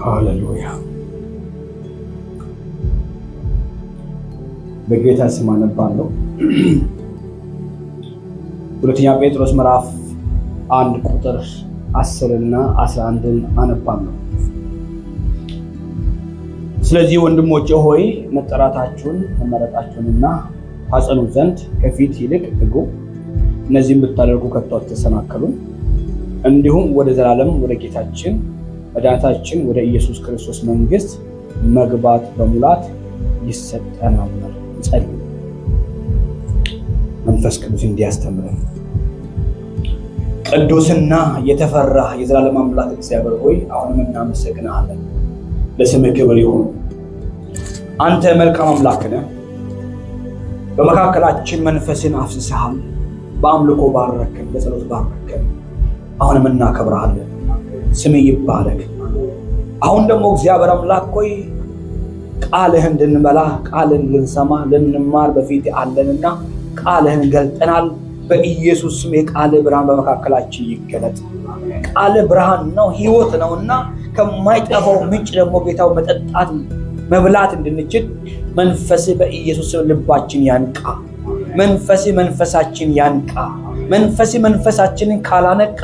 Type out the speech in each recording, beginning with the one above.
ሃሌሉያ። በጌታ ስም አነባለሁ። ሁለተኛ ጴጥሮስ ምዕራፍ 1 ቁጥር 10 እና 11 አነባለሁ። ስለዚህ ወንድሞቼ ሆይ መጠራታችሁን መመረጣችሁንና ታጸኑ ዘንድ ከፊት ይልቅ ትጉ። እነዚህም ብታደርጉ ከቶ አትሰናከሉም። እንዲሁም ወደ ዘላለም ወደ ጌታችን መድኃኒታችን ወደ ኢየሱስ ክርስቶስ መንግስት መግባት በሙላት ይሰጠናል። ጸልዩ። መንፈስ ቅዱስ እንዲያስተምረን። ቅዱስና የተፈራህ የዘላለም አምላክ እግዚአብሔር ሆይ አሁንም እናመሰግናለን። ለስምህ ክብር ይሁን። አንተ መልካም አምላክ ነህ። በመካከላችን መንፈስን አፍስሰሃል። በአምልኮ ባረከን፣ በጸሎት ባረከን። አሁንም እናከብርሃለን። ስምህ ይባረክ። አሁን ደግሞ እግዚአብሔር አምላክ ሆይ ቃልህን እንድንበላ ቃልህን ልንሰማ ልንማር በፊት አለንና ቃልህን ገልጠናል። በኢየሱስ ስም የቃልህ ብርሃን በመካከላችን ይገለጥ። ቃልህ ብርሃን ነው፣ ሕይወት ነውና ከማይጠፋው ምንጭ ደግሞ ጌታው መጠጣት መብላት እንድንችል መንፈስህ በኢየሱስ ስም ልባችን ያንቃ። መንፈስህ መንፈሳችን ያንቃ። መንፈስህ መንፈሳችንን ካላነቃ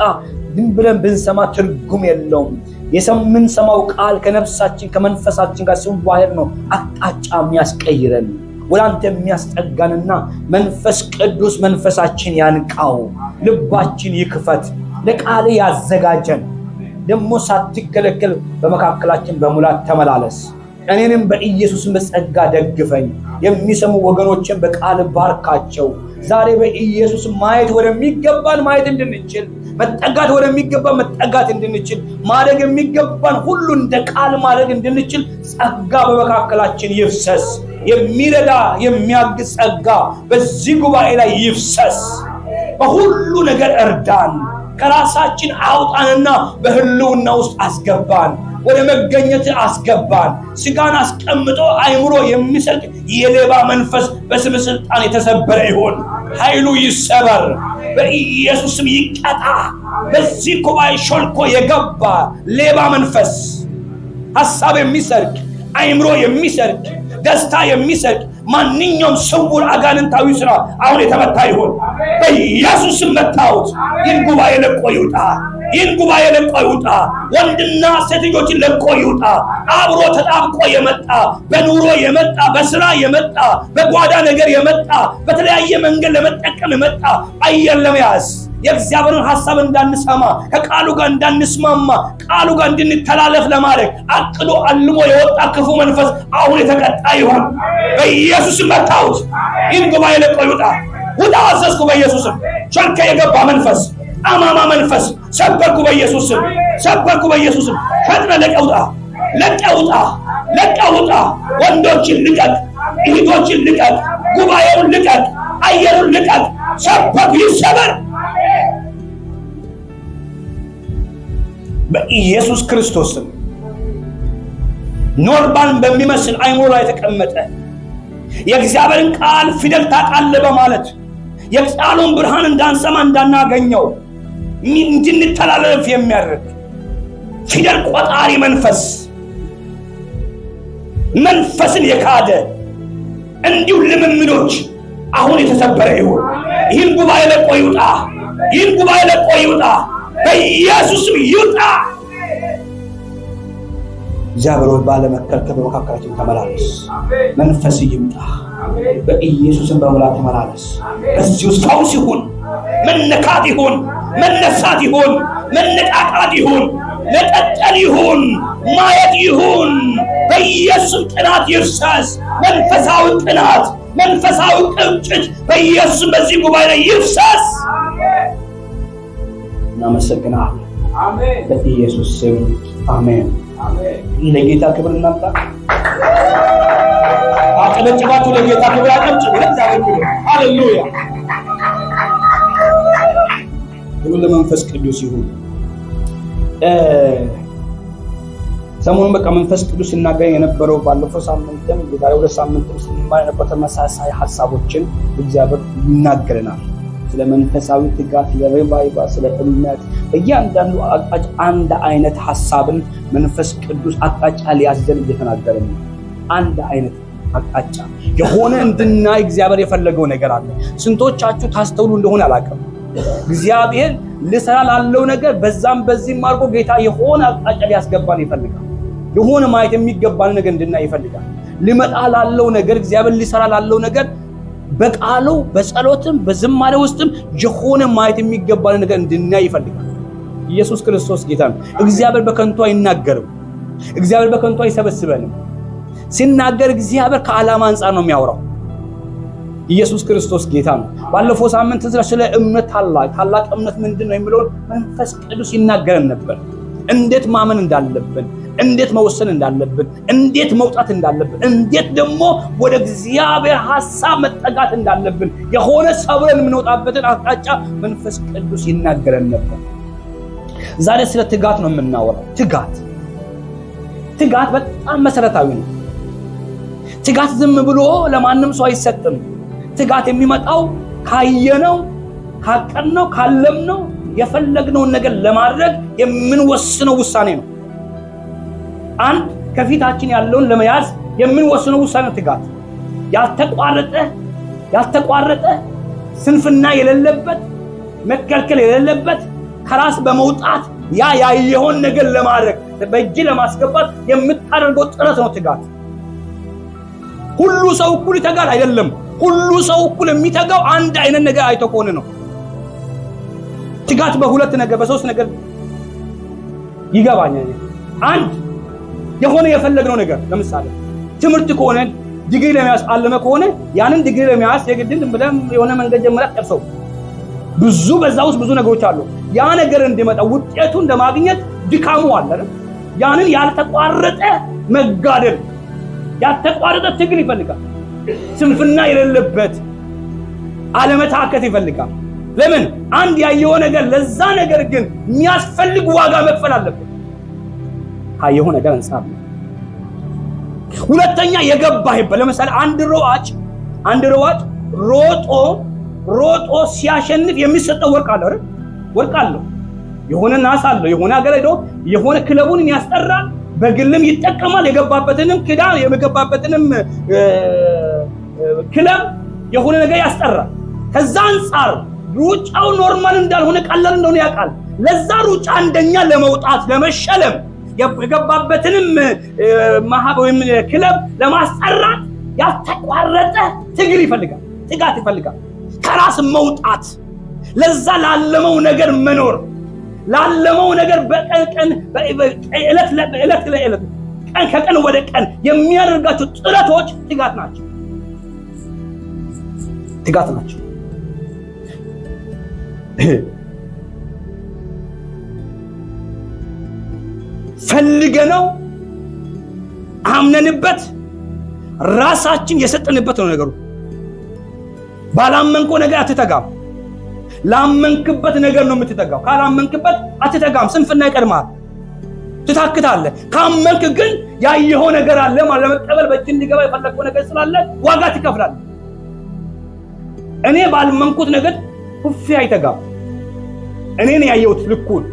ግን ብለን ብንሰማ ትርጉም የለውም። የምንሰማው ቃል ከነፍሳችን ከመንፈሳችን ጋር ሲዋሃድ ነው አቅጣጫ የሚያስቀይረን ወደ አንተ የሚያስጠጋንና መንፈስ ቅዱስ መንፈሳችን ያንቃው። ልባችን ይክፈት። ለቃል ያዘጋጀን ደግሞ ሳትከለከል በመካከላችን በሙላት ተመላለስ። እኔንም በኢየሱስም በጸጋ ደግፈኝ። የሚሰሙ ወገኖችን በቃል ባርካቸው። ዛሬ በኢየሱስ ማየት ወደሚገባን ማየት እንድንችል፣ መጠጋት ወደሚገባን መጠጋት እንድንችል፣ ማድረግ የሚገባን ሁሉ እንደ ቃል ማድረግ እንድንችል ጸጋ በመካከላችን ይፍሰስ። የሚረዳ የሚያግዝ ጸጋ በዚህ ጉባኤ ላይ ይፍሰስ። በሁሉ ነገር እርዳን። ከራሳችን አውጣንና በህልውና ውስጥ አስገባን። ወደ መገኘት አስገባን። ስጋን አስቀምጦ አይምሮ የሚሰርቅ የሌባ መንፈስ በስም ስልጣን የተሰበረ ይሁን። ኃይሉ ይሰበር፣ በኢየሱስም ይቀጣ። በዚህ ጉባኤ ሾልኮ የገባ ሌባ መንፈስ ሐሳብ የሚሰርቅ አይምሮ የሚሰርቅ ደስታ የሚሰርቅ ማንኛውም ስውር አጋንንታዊ ስራ አሁን የተመታ ይሁን። በኢየሱስም መታውት። ይህን ጉባኤ ለቆ ይውጣ። ይህን ጉባኤ ለቆ ይውጣ። ወንድና ሴትዮችን ለቆ ይውጣ። አብሮ ተጣብቆ የመጣ በኑሮ የመጣ በስራ የመጣ በጓዳ ነገር የመጣ በተለያየ መንገድ ለመጠቀም የመጣ አየር ለመያዝ የእግዚአብሔርን ሐሳብ እንዳንሰማ ከቃሉ ጋር እንዳንስማማ ቃሉ ጋር እንድንተላለፍ ለማድረግ አቅዶ አልሞ የወጣ ክፉ መንፈስ አሁን የተቀጣ ይሁን። በኢየሱስም መታውት። ይህን ጉባኤ ለቆ ይውጣ። ውጣ አዘዝኩ በኢየሱስም። ሾልከ የገባ መንፈስ አማማ መንፈስ ሰበርኩ በኢየሱስም። ሰበርኩ በኢየሱስም። ፈጥነ ለቀውጣ ለቀውጣ ለቀውጣ። ወንዶችን ልቀቅ፣ እህቶችን ልቀቅ፣ ጉባኤውን ልቀቅ፣ አየሩን ልቀቅ። ሰበርኩ ይሰበር በኢየሱስ ክርስቶስ ስም። ኖርማል በሚመስል አይምሮ ላይ ተቀመጠ የእግዚአብሔርን ቃል ፊደል ታውቃለህ በማለት የቃሉን ብርሃን እንዳንሰማ እንዳናገኘው እንድንተላለፍ የሚያደርግ ፊደል ቆጣሪ መንፈስ መንፈስን የካደ እንዲሁ ልምምዶች አሁን የተሰበረ ይሁን። ይህን ጉባኤ ለቆ ይውጣ። ይህን ጉባኤ ለቆ ይውጣ። በኢየሱስም ይውጣ። እግዚአብሔር ሆይ ባለመከልከል በመካከላችን ተመላለስ። መንፈስ ይውጣ። በኢየሱስም በሙላት ተመላለስ። በዚህ ውስጥ ፈውስ ይሁን፣ መነካት ይሁን፣ መነሳት ይሁን፣ መነቃቃት ይሁን፣ መቀጠል ይሁን፣ ማየት ይሁን። በኢየሱስም ቅናት ይፍሰስ። መንፈሳዊ ቅናት፣ መንፈሳዊ ቅንጭት በኢየሱስም በዚህ ጉባኤ ላይ ይፍሰስ። እናመሰግናለን። አሜን። በኢየሱስ ስም አሜን። አሜን። ለጌታ ክብር እናምጣ። አጨብጭባችሁ ለጌታ ክብር አጨብጭቡ። ለእግዚአብሔር ክብር። ሃሌሉያ። ክብር ለመንፈስ ቅዱስ ይሁን። ሰሞኑን በቃ መንፈስ ቅዱስ ሲናገረኝ የነበረው ባለፈው ሳምንትም የዛሬ 2 ሳምንትም ስንማር የነበረው ተመሳሳይ ሐሳቦችን እግዚአብሔር ይናገረናል። ስለ መንፈሳዊ ትጋት፣ ስለ ሪቫይቫል፣ ስለ እምነት በእያንዳንዱ አቅጣጫ አንድ አይነት ሐሳብን መንፈስ ቅዱስ አቅጣጫ ሊያዘን እየተናገረ ነው። አንድ አይነት አቅጣጫ የሆነ እንድናይ እግዚአብሔር የፈለገው ነገር አለ። ስንቶቻችሁ ታስተውሉ እንደሆነ አላውቅም። እግዚአብሔር ልሰራ ላለው ነገር በዛም በዚህም አድርጎ ጌታ የሆነ አቅጣጫ ሊያስገባን ይፈልጋል። የሆነ ማየት የሚገባን ነገር እንድናይ ይፈልጋል። ሊመጣ ላለው ነገር እግዚአብሔር ሊሰራ ላለው ነገር በቃሉ በጸሎትም በዝማሬ ውስጥም የሆነ ማየት የሚገባን ነገር እንድናይ ይፈልጋል። ኢየሱስ ክርስቶስ ጌታ ነው። እግዚአብሔር በከንቱ አይናገርም። እግዚአብሔር በከንቱ አይሰበስበንም። ሲናገር እግዚአብሔር ከዓላማ አንፃር ነው የሚያወራው። ኢየሱስ ክርስቶስ ጌታ ነው። ባለፈው ሳምንት ስለ እምነት ታላቅ እምነት ምንድነው የሚለው መንፈስ ቅዱስ ይናገረን ነበር። እንዴት ማመን እንዳለብን፣ እንዴት መወሰን እንዳለብን፣ እንዴት መውጣት እንዳለብን፣ እንዴት ደግሞ ወደ እግዚአብሔር ሐሳብ መጠጋት እንዳለብን የሆነ ሰብረን የምንወጣበትን አቅጣጫ መንፈስ ቅዱስ ይናገረን ነበር። ዛሬ ስለ ትጋት ነው የምናወራው። ትጋት በጣም መሰረታዊ ነው። ትጋት ዝም ብሎ ለማንም ሰው አይሰጥም። ትጋት የሚመጣው ካየነው፣ ካቀድነው፣ ካለምነው የፈለግነውን ነገር ለማድረግ የምንወስነው ውሳኔ ነው። አንድ ከፊታችን ያለውን ለመያዝ የምንወስነው ውሳኔ ትጋት። ያልተቋረጠ ስንፍና የሌለበት፣ መከልከል የሌለበት ከራስ በመውጣት ያየውን ነገር ለማድረግ በእጅ ለማስገባት የምታደርገው ጥረት ነው ትጋት። ሁሉ ሰው እኩል ይተጋል አይደለም። ሁሉ ሰው እኩል የሚተጋው አንድ አይነት ነገር አይቶ ከሆነ ነው። ትጋት በሁለት ነገር በሶስት ነገር ይገባኛል። አንድ የሆነ የፈለግነው ነገር፣ ለምሳሌ ትምህርት ከሆነ ዲግሪ ለመያዝ አለመ ከሆነ ያንን ዲግሪ ለመያዝ የግድን ብለን የሆነ መንገድ ጀምረን ጠርሰው በዛ ውስጥ ብዙ ነገሮች አሉ። ያ ነገር እንዲመጣ ውጤቱን ለማግኘት ድካሙ አለ። ያንን ያልተቋረጠ መጋደል፣ ያልተቋረጠ ትግል ይፈልጋል። ስንፍና የሌለበት አለመታከት ይፈልጋል። ለምን? አንድ ያየው ነገር ለዛ ነገር ግን የሚያስፈልግ ዋጋ መክፈል አለበት። ካየው ነገር አንፃር። ሁለተኛ የገባህበት፣ ለምሳሌ አንድ ሯጭ ሮጦ ሲያሸንፍ የሚሰጠው ወርቅ አለ አይደል? ወርቅ አለው። የሆነ ናስ አለው። የሆነ ሀገር ሄዶ የሆነ ክለቡን ያስጠራል። በግልም ይጠቀማል። የገባበትንም ክለብ የሆነ ነገር ያስጠራል። ከዛ አንፃር ሩጫው ኖርማል እንዳልሆነ ቀላል እንደሆነ ያውቃል። ለዛ ሩጫ አንደኛ ለመውጣት ለመሸለም የገባበትንም ወይም ክለብ ለማስጠራት ያልተቋረጠ ትግል ይፈልጋል። ትጋት ይፈልጋል። ከራስ መውጣት፣ ለዛ ላለመው ነገር መኖር፣ ላለመው ነገር በቀን በእለት ለእለት ቀን ከቀን ወደ ቀን የሚያደርጋቸው ጥረቶች ትጋት ናቸው። ፈልገነው አምነንበት ራሳችን የሰጠንበት ነው ነገሩ። ባላመንከው ነገር አትተጋም። ላመንክበት ነገር ነው የምትተጋው። ካላመንክበት አትተጋም። ስንፍና ይቀድማል። ትታክታለህ። ካመንክ ግን ያየኸው ነገር አለ ማለት ለመቀበል በእጅ እንዲገባ የፈለግከው ነገር ስላለ ዋጋ ትከፍላለህ። እኔ ባልመንኩት ነገር ሁፌ አይተጋም። እኔን ያየሁት ልኩን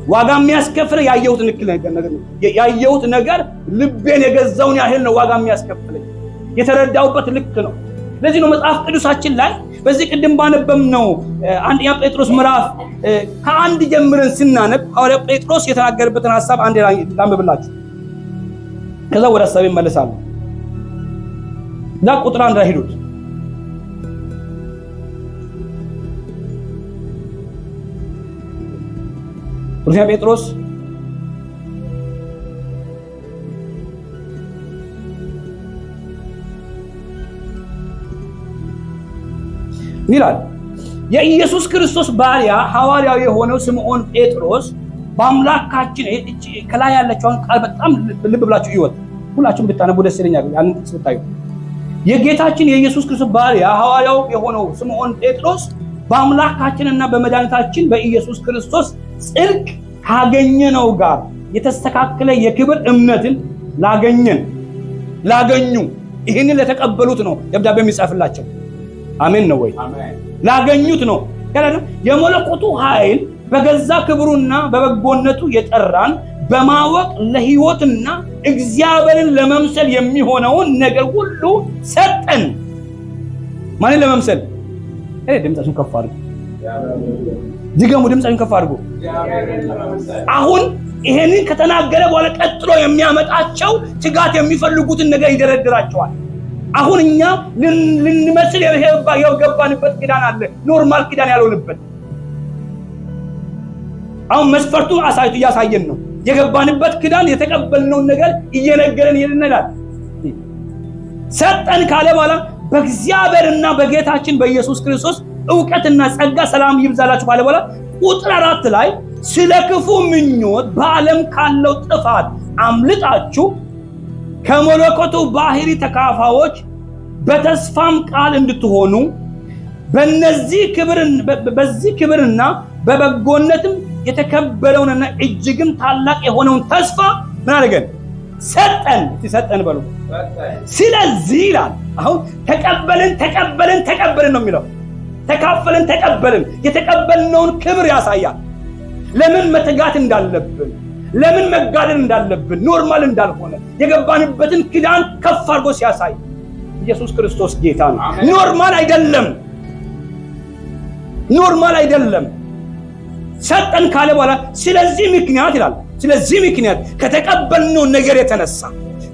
ዋጋ የሚያስከፍለ ያየሁት ነገር ነው። ያየሁት ነገር ልቤን የገዛውን ያህል ነው ዋጋ የሚያስከፍለኝ። የተረዳውበት ልክ ነው። ለዚህ ነው መጽሐፍ ቅዱሳችን ላይ በዚህ ቅድም ባነበብነው አንደኛ ጴጥሮስ ምዕራፍ ከአንድ ጀምረን ስናነብ ሐዋርያው ጴጥሮስ የተናገረበትን ሐሳብ አንድ ላንብብላችሁ። ከዛ ወደ ሐሳቤ እመለሳለሁ። ቁጥር 1 ላይ ሄዱት። ሁለተኛ ጴጥሮስ ይላል የኢየሱስ ክርስቶስ ባሪያ ሐዋርያው የሆነው ስምዖን ጴጥሮስ በአምላካችን ከላይ ያለችውን ቃል በጣም ልብ ብላችሁ ይወጥ ሁላችሁም ብታነቡ ደስ ይለኛል። ያንን ስታዩ የጌታችን የኢየሱስ ክርስቶስ ባሪያ ሐዋርያው የሆነው ስምዖን ጴጥሮስ በአምላካችንና በመድኃኒታችን በኢየሱስ ክርስቶስ ጽድቅ ካገኘነው ጋር የተስተካከለ የክብር እምነትን ላገኙ ይህንን ለተቀበሉት ነው ደብዳቤ የሚጻፍላቸው። አሜን ነው ወይ? ላገኙት ነው ያለ የመለኮቱ ኃይል በገዛ ክብሩና በበጎነቱ የጠራን በማወቅ ለሕይወትና እግዚአብሔርን ለመምሰል የሚሆነውን ነገር ሁሉ ሰጠን። ማንን ለመምሰል? ድምጻችሁን ከፍ አድርጉ። ድገሙ፣ ድምጻችሁን ከፍ አድርጉ። አሁን ይሄንን ከተናገረ በኋላ ቀጥሎ የሚያመጣቸው ትጋት የሚፈልጉትን ነገር ይደረድራቸዋል። አሁን እኛ ልንመስል የገባንበት ኪዳን አለ፣ ኖርማል ኪዳን ያልሆነበት። አሁን መስፈርቱ እያሳየን ነው። የገባንበት ኪዳን የተቀበልነውን ነገር እየነገረን ይልናል። ሰጠን ካለ በኋላ በእግዚአብሔርና በጌታችን በኢየሱስ ክርስቶስ ዕውቀትና ጸጋ ሰላም ይብዛላችሁ ካለ በኋላ ቁጥር 4 ላይ ስለ ክፉ ምኞት በዓለም ካለው ጥፋት አምልጣችሁ ከመለኮቱ ባህሪ ተካፋዮች በተስፋም ቃል እንድትሆኑ በዚህ ክብርና በበጎነትም የተከበረውንና እጅግም ታላቅ የሆነውን ተስፋ ምን አደረገን? ሰጠን በሉ። ስለዚህ ይላል አሁን ተቀበልን ነው የሚለው። ተካፈልን፣ ተቀበልን። የተቀበልነውን ክብር ያሳያል። ለምን መተጋት እንዳለብን፣ ለምን መጋደል እንዳለብን፣ ኖርማል እንዳልሆነ የገባንበትን ኪዳን ከፍ አድርጎ ሲያሳይ ኢየሱስ ክርስቶስ ጌታ ነው። ኖርማል አይደለም። ሰጠን ካለ በኋላ ስለዚህ ምክንያት ይላል። ስለዚህ ምክንያት ከተቀበልነው ነገር የተነሳ፣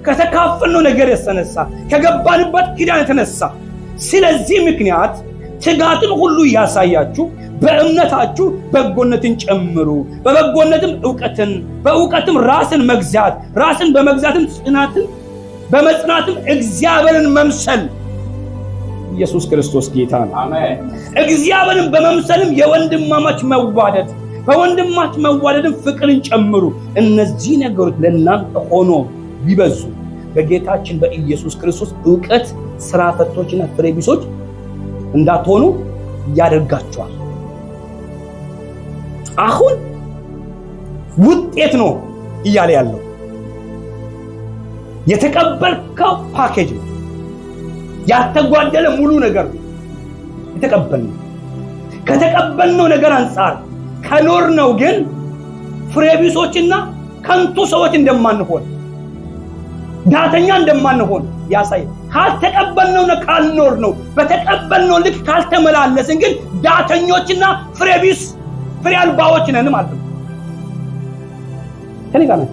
ከተካፈልነው ነገር የተነሳ፣ ከገባንበት ኪዳን የተነሳ ስለዚህ ምክንያት ትጋትን ሁሉ ያሳያችሁ በእምነታችሁ በጎነትን ጨምሩ፣ በበጎነትም ዕውቀትን፣ በዕውቀትም ራስን መግዛት፣ ራስን በመግዛትም ጽናትን፣ በመጽናትም እግዚአብሔርን መምሰል። ኢየሱስ ክርስቶስ ጌታ ነው። አሜን። እግዚአብሔርን በመምሰልም የወንድማማች መዋደድ፣ በወንድማች መዋደድም ፍቅርን ጨምሩ። እነዚህ ነገሮች ለእናንተ ሆኖ ቢበዙ በጌታችን በኢየሱስ ክርስቶስ ዕውቀት ስራ ፈቶችና ፍሬ ቢሶች እንዳትሆኑ ያደርጋቸዋል። አሁን ውጤት ነው እያለ ያለው የተቀበልከው ፓኬጅ ነው። ያልተጓደለ ሙሉ ነገር የተቀበልነው። ከተቀበልነው ነገር አንጻር ከኖርነው ግን ፍሬ ቢሶችና ከንቱ ሰዎች እንደማንሆን፣ ዳተኛ እንደማንሆን ያሳይ። ካልተቀበልነውና ካልኖርነው፣ በተቀበልነው ልክ ካልተመላለስን ግን ዳተኞችና ፍሬ ቢስ ፍሬ አልባዎች ነን ማለት ነው። ከኔ ጋር ነው።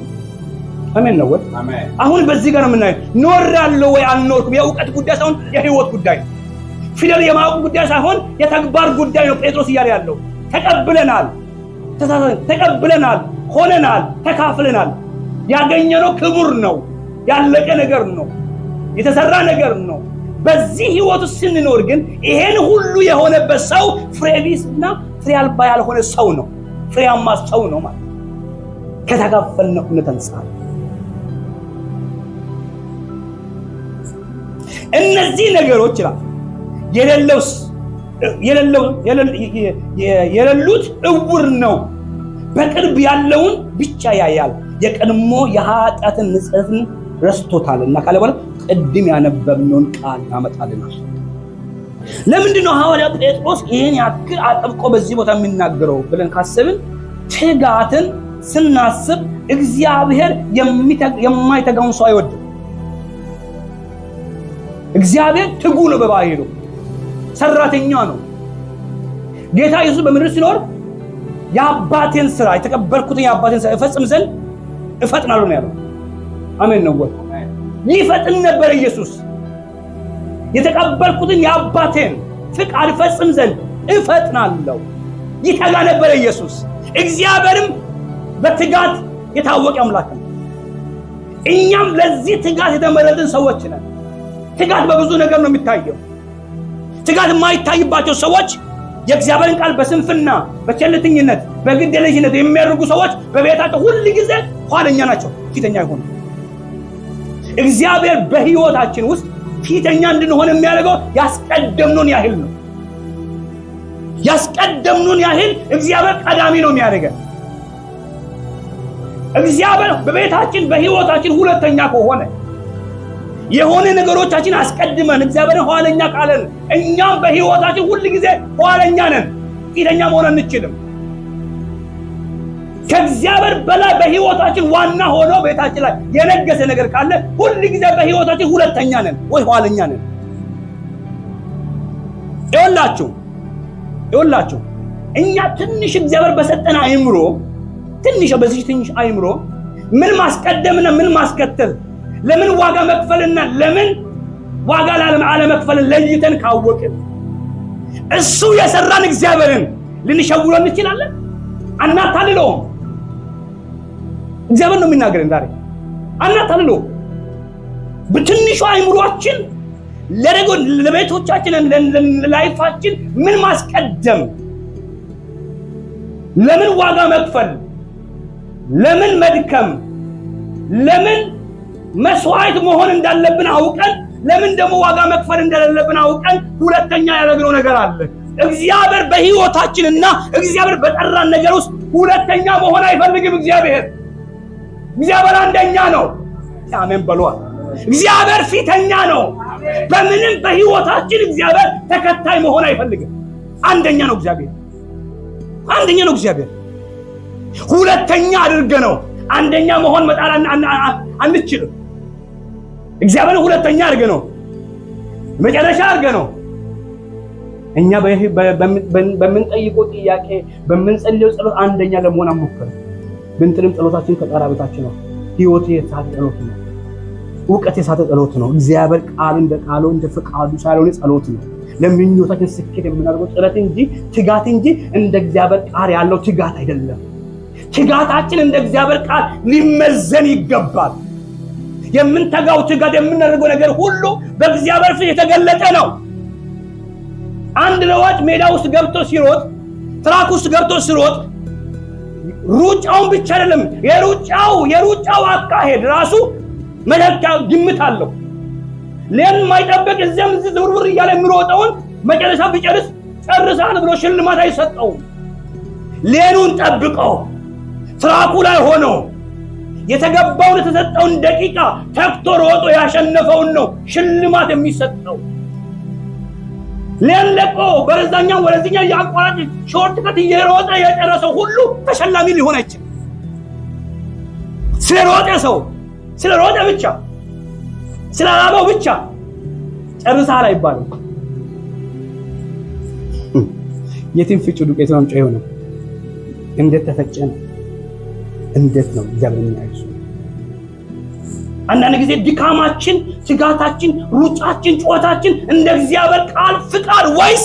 አሜን ነው ወይ? አሜን። አሁን በዚህ ጋር የምናየው ኖራለሁ ወይ አልኖርኩም የእውቀት ጉዳይ ሳይሆን የህይወት ጉዳይ፣ ፊደል የማወቅ ጉዳይ ሳይሆን የተግባር ጉዳይ ነው። ጴጥሮስ እያለ ያለው ተቀብለናል፣ ሆነናል፣ ተካፍለናል። ያገኘነው ክቡር ነው፣ ያለቀ ነገር ነው፣ የተሰራ ነገር ነው። በዚህ ህይወት ስንኖር ግን ይሄን ሁሉ የሆነበት ሰው ፍሬ ቢስና ፍሬ አልባ ያልሆነ ሰው ነው፣ ፍሬያማ ሰው ነው ማለት ከተካፈልነው እንተንሳል። እነዚህ ነገሮች ይላል የሌሉት እውር ነው፣ በቅርብ ያለውን ብቻ ያያል፣ የቀድሞ የኃጢአትን ንጽሕትን ረስቶታልና ካለ በኋላ ቅድም ያነበብነውን ቃል ያመጣልናል። ለምንድን ነው ሐዋርያ ጴጥሮስ ይሄን ያክል አጥብቆ በዚህ ቦታ የሚናገረው ብለን ካሰብን ትጋትን ስናስብ እግዚአብሔር የማይተጋውን ሰው አይወድም። እግዚአብሔር ትጉ ነው፣ በባህሪው ሰራተኛ ነው። ጌታ ኢየሱስ በምድር ሲኖር የአባቴን ስራ የተቀበልኩትን የአባቴን ስራ እፈጽም ዘንድ እፈጥናለሁ ነው ያለው። አሜን ነው ወይ? ይፈጥን ነበር ኢየሱስ። የተቀበልኩትን የአባቴን ፍቃድ እፈጽም ዘንድ እፈጥናለሁ ይተጋ ነበር ኢየሱስ። እግዚአብሔርም በትጋት የታወቀ አምላክ ነው። እኛም ለዚህ ትጋት የተመረጥን ሰዎች ነን። ትጋት በብዙ ነገር ነው የሚታየው። ትጋት የማይታይባቸው ሰዎች የእግዚአብሔርን ቃል በስንፍና፣ በቸልተኝነት፣ በግዴለሽነት የሚያደርጉ ሰዎች በቤታቸው ሁሉ ጊዜ ኋለኛ ናቸው፣ ፊተኛ አይሆኑ። እግዚአብሔር በህይወታችን ውስጥ ፊተኛ እንድንሆን የሚያደርገው ያስቀደምነውን ያህል ነው። ያስቀደምነውን ያህል እግዚአብሔር ቀዳሚ ነው የሚያደርገን። እግዚአብሔር በቤታችን በህይወታችን ሁለተኛ ከሆነ የሆነ ነገሮቻችን አስቀድመን እግዚአብሔር ኋለኛ ካለን እኛም በህይወታችን ሁሉ ጊዜ ኋለኛ ነን። ፊተኛ መሆን አንችልም። ከእግዚአብሔር በላይ በህይወታችን ዋና ሆኖ ቤታችን ላይ የነገሰ ነገር ካለ ሁሉ ጊዜ በህይወታችን ሁለተኛ ነን ወይ ኋለኛ ነን። ይኸውላችሁ እኛ ትንሽ እግዚአብሔር በሰጠን አይምሮ በዚህ ትንሽ አይምሮ ምን ማስቀደምና ምን ማስከተል ለምን ዋጋ መክፈልና ለምን ዋጋ አለመክፈል ለይተን ካወቅን እሱ የሰራን እግዚአብሔርን ልንሸውረው እንችላለን? አናታልለውም። እግዚአብሔር ነው የሚናገረን ዛሬ። አናታልለውም። በትንሹ አይምሮአችን ለቤቶቻችን ለላይፋችን ምን ማስቀደም፣ ለምን ዋጋ መክፈል፣ ለምን መድከም፣ ለምን መስዋዕት መሆን እንዳለብን አውቀን ለምን ደግሞ ዋጋ መክፈል እንደሌለብን አውቀን ሁለተኛ ያደረግነው ነገር አለ። እግዚአብሔር በህይወታችንና እግዚአብሔር በጠራን ነገር ውስጥ ሁለተኛ መሆን አይፈልግም። እግዚአብሔር አንደኛ ነው። አሜን በሏ። እግዚአብሔር ፊተኛ ነው። በምንም በህይወታችን እግዚአብሔር ተከታይ መሆን አይፈልግም። አንደኛ ነው እግዚአብሔር። ሁለተኛ አድርገነው አንደኛ መሆን መጣል አንችልም። እግዚአብሔር ሁለተኛ አድርገነው መጨረሻ አድርገነው እኛ በምንጠይቀው ጥያቄ በምንጸልየው ጸሎት አንደኛ ለመሆን አንሞክር። ብንጥልም ጸሎታችን ከጣራ በታች ነው። ህይወት የሳተ ጸሎት ነው። ዕውቀት የሳተ ጸሎት ነው። እግዚአብሔር ቃል እንደ ቃሉ እንደ ፈቃዱ ሳይሆን ጸሎት ነው። ለምኞታችን ስኬት የምናደርገው ጥረት እንጂ ትጋት እንጂ እንደ እግዚአብሔር ቃል ያለው ትጋት አይደለም። ትጋታችን እንደ እግዚአብሔር ቃል ሊመዘን ይገባል። የምንተጋው ትጋት የምናደርገው ነገር ሁሉ በእግዚአብሔር ፊት የተገለጠ ነው። አንድ ሯጭ ሜዳ ውስጥ ገብቶ ሲሮጥ ትራክ ውስጥ ገብቶ ሲሮጥ ሩጫውን ብቻ አይደለም የሩጫው አካሄድ ራሱ መለኪያ ግምት አለው። ሌን ማይጠበቅ እዚያም ዝውውር እያለ የሚሮጠውን መጨረሻ ቢጨርስ ጨርሳል ብሎ ሽልማት አይሰጠውም። ሌኑን ጠብቀው ትራኩ ላይ ሆኖ የተገባውን የተሰጠውን ደቂቃ ተክቶ ሮጦ ያሸነፈውን ነው ሽልማት የሚሰጠው። ሌን ለቆ በረዛኛው ወደዚህኛው ያቋራጭ ሾርት ከት እየሮጠ የጨረሰው ሁሉ ተሸላሚ ሊሆን አይችልም። ስለሮጠ ብቻ ስላላበው ብቻ ጨርሰሃል አይባልም። የትም ፍጩ ዱቄት ነው ጨው ነው። እንዴት ተፈጨ ነው? እንዴት ነው እግዚአብሔር የሚያይሱ? አንዳንድ ጊዜ ድካማችን፣ ትጋታችን፣ ሩጫችን፣ ጩኸታችን እንደ እግዚአብሔር ቃል ፍቃድ ወይስ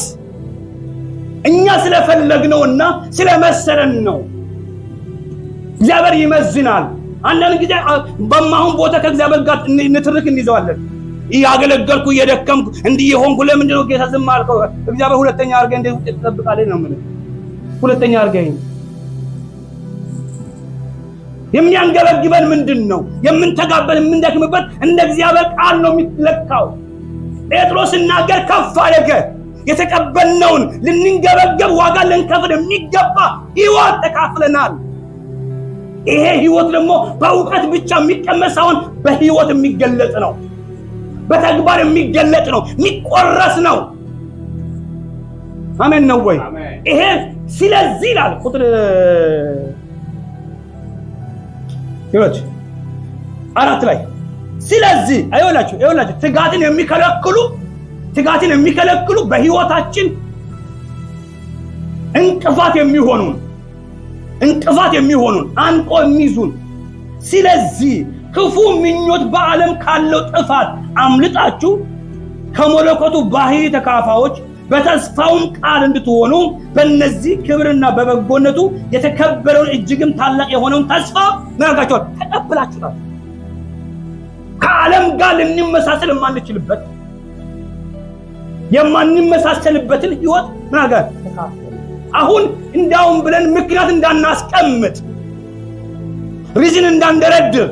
እኛ ስለፈለግነውና ስለመሰለን ነው? እግዚአብሔር ይመዝናል። አንዳንድ ጊዜ በማሁን ቦታ ከእግዚአብሔር ጋር ንትርክ እንይዘዋለን። ያገለገልኩ እየደከምኩ እንዲህ የሆንኩ ለምንድን ነው ጌታ ዝም አልከው? እግዚአብሔር ሁለተኛ አድርገህ እንዴት ውጤት ትጠብቃለህ ነው የምልህ። ሁለተኛ አድርገህ የሚያንገበግበን ምንድን ነው? የምንተጋበት የምንደክምበት እንደ እግዚአብሔር ቃል ነው የሚለካው። ጴጥሮስ ሲናገር ከፍ አደረገ። የተቀበልነውን ልንገበገብ ዋጋ ልንከፍል የሚገባ ህይወት ተካፍለናል። ይሄ ህይወት ደግሞ በእውቀት ብቻ የሚቀመጥ ሳይሆን በህይወት የሚገለጥ ነው። በተግባር የሚገለጥ ነው። የሚቆረስ ነው። አሜን ነው ወይ? ይሄ ስለዚህ ይላል ቁጥር 4 ላይ ስለዚህ አይወላችሁ ትጋትን የሚከለክሉ በህይወታችን እንቅፋት የሚሆኑን አንቆ የሚይዙን ስለዚህ ክፉ ምኞት በዓለም ካለው ጥፋት አምልጣችሁ ከመለኮቱ ባህሪ ተካፋዮች በተስፋውም ቃል እንድትሆኑ በእነዚህ ክብርና በበጎነቱ የተከበረውን እጅግም ታላቅ የሆነውን ተስፋ ናጋቸዋል ተቀበላችሁታል። ከዓለም ጋር ልንመሳሰል የማንመሳሰልበትን ህይወት ናጋር አሁን እንዳውም ብለን ምክንያት እንዳናስቀምጥ ሪዝን እንዳንደረድር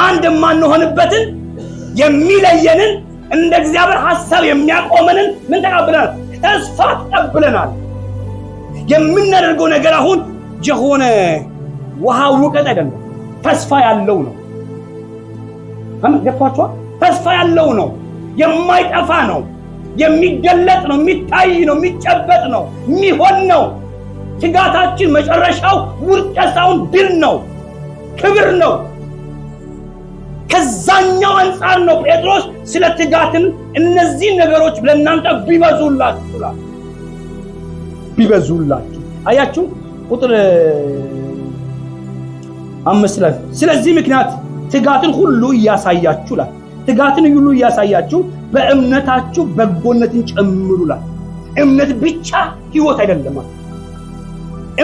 አንድ ማንሆንበትን የሚለየንን እንደ እግዚአብሔር ሐሳብ የሚያቆመንን ምን ተቀብለናል? ተስፋ ተቀብለናል። የምናደርገው ነገር አሁን የሆነ ውሃ ውቀት አይደለም፣ ተስፋ ያለው ነው። ገብቷችኋል? ተስፋ ያለው ነው፣ የማይጠፋ ነው፣ የሚገለጥ ነው፣ የሚታይ ነው፣ የሚጨበጥ ነው፣ የሚሆን ነው። ትጋታችን መጨረሻው ውድቀት ሳይሆን ድል ነው፣ ክብር ነው። ከዛኛው አንጻር ነው ጴጥሮስ ስለ ትጋትን እነዚህ ነገሮች ለእናንተ ቢበዙላችሁ አያችሁ። ቁጥር 5 ላይ ስለዚህ ምክንያት ትጋትን ሁሉ እያሳያችሁላል ትጋትን ሁሉ እያሳያችሁ በእምነታችሁ በጎነትን ጨምሩላል። እምነት ብቻ ህይወት አይደለም።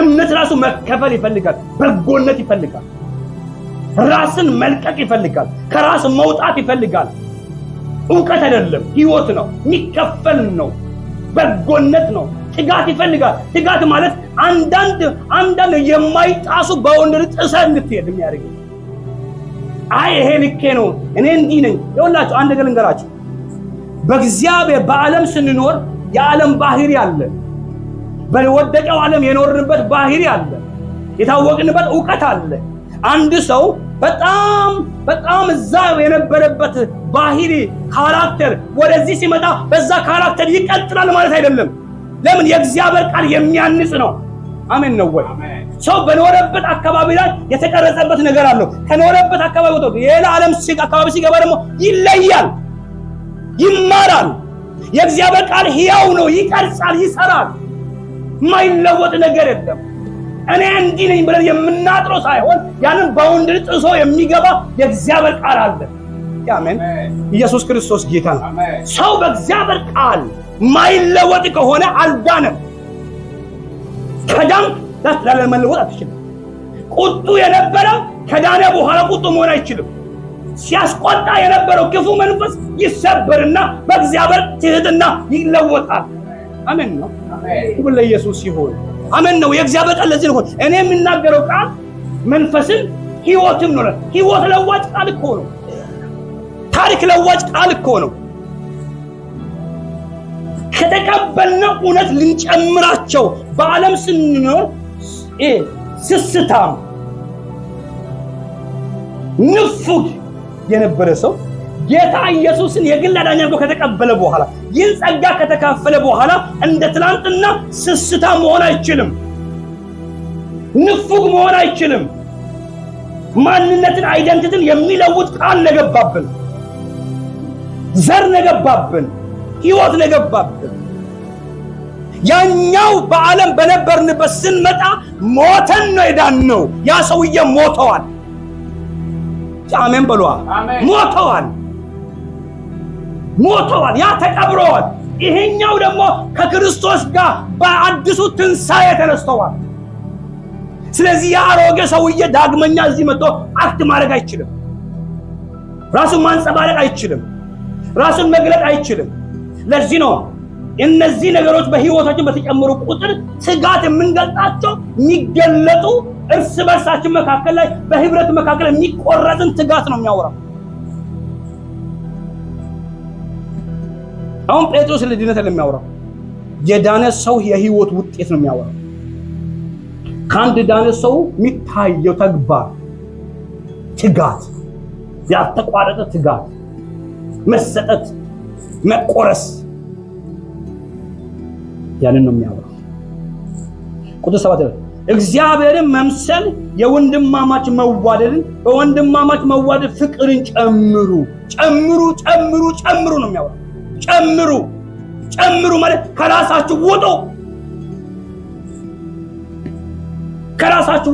እምነት ራሱ መከፈል ይፈልጋል፣ በጎነት ይፈልጋል፣ ራስን መልቀቅ ይፈልጋል፣ ከራስ መውጣት ይፈልጋል። ዕውቀት አይደለም፣ ህይወት ነው፣ የሚከፈል ነው፣ በጎነት ነው። ትጋት ይፈልጋል። ትጋት ማለት አንዳንድ የማይጣሱ በወንድር ጥሰህ እንድትሄድ የሚያደርግ አይ ይሄ ልኬ ነው እኔ እንዲህ ነኝ። ይኸውላችሁ አንድ ነገር ልንገራችሁ። በእግዚአብሔር በዓለም ስንኖር የዓለም ባህሪ አለ። በወደቀው ዓለም የኖርንበት ባህሪ አለ። የታወቅንበት ዕውቀት አለ። አንድ ሰው በጣም እዛ የነበረበት ባህሪ ካራክተር ወደዚህ ሲመጣ በዛ ካራክተር ይቀጥላል ማለት አይደለም። ለምን? የእግዚአብሔር ቃል የሚያንጽ ነው። አሜን ነው ወይ? ሰው በኖረበት አካባቢ ላይ የተቀረጸበት ነገር አለው። ከኖረበት አካባቢ ወጥቶ የሌላ ዓለም አካባቢ ሲገባ ደግሞ ይለያል፣ ይማራል። የእግዚአብሔር ቃል ሕያው ነው፣ ይቀርጻል፣ ይሰራል። የማይለወጥ ነገር የለም። እኔ እንዲህ ነኝ ብለን የምናጥረው ሳይሆን ያንን ባውንደሪ ጥሶ የሚገባ የእግዚአብሔር ቃል አለ። አሜን። ኢየሱስ ክርስቶስ ጌታ ነው። ሰው በእግዚአብሔር ቃል ማይለወጥ ከሆነ አልዳነም። ከዳን ለመለወጥ አትችልም። ቁጡ የነበረው ከዳነ በኋላ ቁጡ መሆን አይችልም። ሲያስቆጣ የነበረው ክፉ መንፈስ ይሰበርና በእግዚአብሔር ትህትና ይለወጣል። አሜን ነው። ሁሉ ለኢየሱስ ይሁን። አሜን ነው። የእግዚአብሔር ቃል ለዚህ ነው እኔ የምናገረው ቃል መንፈስን ህይወትም ነው። ህይወት ለዋጭ ቃል እኮ ነው። ታሪክ ለዋጭ ቃል እኮ ነው። ከተቀበልነው እውነት ልንጨምራቸው በዓለም ስንኖር ስስታም ንፉግ የነበረ ሰው ጌታ ኢየሱስን የግል አዳኝ አድርጎ ከተቀበለ በኋላ ይህን ጸጋ ከተካፈለ በኋላ እንደ ትናንትና ስስታም መሆን አይችልም። ንፉግ መሆን አይችልም። ማንነትን አይደንቲቲን የሚለውጥ ቃል ነገባብን፣ ዘር ነገባብን፣ ህይወት ነገባብን። ያኛው በዓለም በነበርንበት ስንመጣ ሞተን ነው የዳነው። ያ ሰውዬ ሞተዋል። አሜን በሏ። ሞተዋል። ያ ተቀብረዋል። ይሄኛው ደግሞ ከክርስቶስ ጋር በአዲሱ ትንሣኤ ተነስተዋል። ስለዚህ ያ አሮጌ ሰውዬ ዳግመኛ እዚህ መጥቶ አክት ማድረግ አይችልም። ራሱን ማንጸባረቅ አይችልም። ራሱን መግለጥ አይችልም። ለዚህ ነው እነዚህ ነገሮች በህይወታችን በተጨመሩ ቁጥር ትጋት የምንገልጣቸው የሚገለጡ እርስ በርሳችን መካከል ላይ በህብረት መካከል የሚቆረጥን ትጋት ነው የሚያወራው። አሁን ጴጥሮስ ለድነት የሚያወራው የዳነ ሰው የህይወት ውጤት ነው የሚያወራው። ከአንድ ዳነ ሰው የሚታየው ተግባር ትጋት፣ ያልተቋረጠ ትጋት፣ መሰጠት፣ መቆረስ፣ ያንን ነው የሚያወራው። ቁጥር 7 እግዚአብሔርን መምሰል የወንድማማች መዋደድን በወንድማማች መዋደድ ፍቅርን ጨምሩ ነው የሚያወራው። ጨምሩ ማለት ከራሳችሁ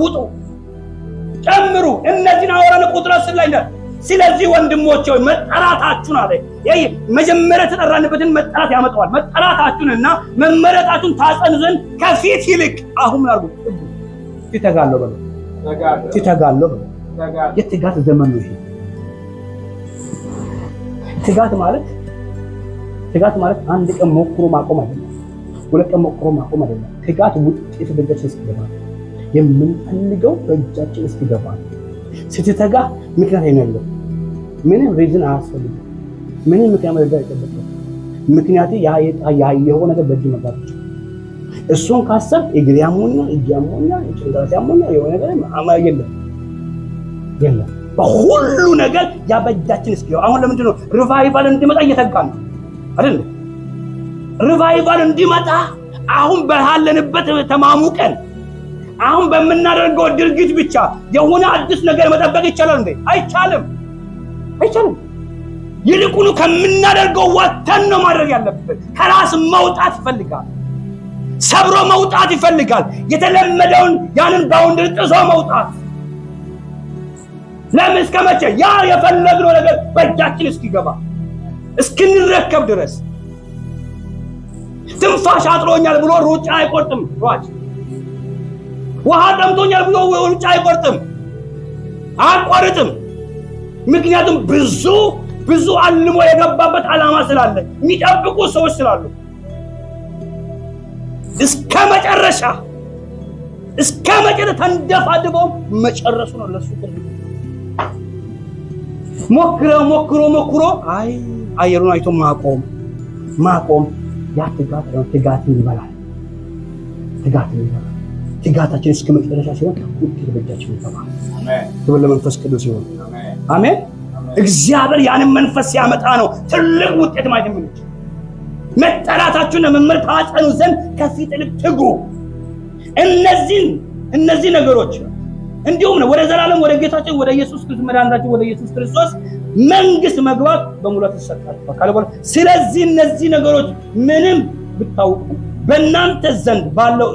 ውጡ፣ ጨምሩ። እነዚህን አወራን። ቁጥር 10 ላይ ነው ስለዚህ ወንድሞቼ ሆይ መጠራታችሁን አለ። መጀመሪያ ተጠራንበትን መጠራት ያመጣዋል። መጠራታችሁንና መመረጣችሁን ታጸኑ ዘንድ ከፊት ይልቅ አሁን አርጉ ትተጋለው በለው። የትጋት ዘመን ነው ይሄ። ትጋት ማለት አንድ ቀን ሞክሮ ማቆም አይደለም። ሁለት ቀን ሞክሮ ማቆም አይደለም። ትጋት ውጤት በእጃችን እስኪገባ የምንፈልገው በእጃችን እስኪገባ ስትተጋ ምክንያት አይነለም። ምንም ሪዝን አያስፈልግም። ምንም ምክንያት መደዳ አይጠበቅም። ምክንያቱ የሆነ ነገር በእጅ መግባት ብቻ። እሱን ካሰብ እግር ያሞኛል፣ እጅ ያሞኛል፣ ጭንቅላት ያሞኛል፣ የሆነ ነገር የለም። በሁሉ ነገር ያበጃችን እስኪ አሁን ለምንድን ነው ሪቫይቫል እንዲመጣ እየተጋን ነው አይደል? ሪቫይቫል እንዲመጣ አሁን ባለንበት ተማሙቀን አሁን በመናደርገው ድርጊት ብቻ የሆነ አዲስ ነገር መጠበቅ ይቻላል እንዴ? አይቻልም። ይልቁኑ ከምናደርገው ወጥተን ነው ማድረግ ያለብን። ከራስ መውጣት ይፈልጋል። ሰብሮ መውጣት ይፈልጋል። የተለመደውን ያንን ባውንደሪ ጥሶ መውጣት። ለምን እስከመቼ? ያ የፈለግነው ነገር በእጃችን እስኪገባ እስክንረከብ ድረስ። ትንፋሽ አጥሮኛል ብሎ ሩጫ አይቆርጥም ሯጭ። ውሃ ጠምቶኛል ብሎ ሩጫ አይቆርጥም፣ አያቋርጥም። ምክንያቱም ብዙ አልሞ የገባበት ዓላማ ስላለ፣ የሚጠብቁ ሰዎች ስላሉ እስከ መጨረሻ ተንደፋድበው መጨረሱ ነው ለሱ። ሞክሮ አየሩን አይቶ ማቆም ያ ትጋትን ይበላል። ትጋታችን እስከ መጨረሻ ሲሆን ውጤት በእጃችን ይገባል። ክብር ለመንፈስ ቅዱስ ይሁን። አሜን። እግዚአብሔር ያንን መንፈስ ሲያመጣ ነው ትልቅ ውጤት ማየት የምንችለው። መጠራታችሁን መመር ታጸኑ ዘንድ ከፊት ይልቅ ትጉ። እነዚህ ነገሮች እንዲሁም ነው ወደ ዘላለም ወደ ጌታችን ወደ ኢየሱስ ክርስቶስ መድኃኒታችን ወደ ኢየሱስ ክርስቶስ መንግስት መግባት በሙላት ይሰጣል። ስለዚህ እነዚህ ነገሮች ምንም ብታውቁ በእናንተ ዘንድ ባለው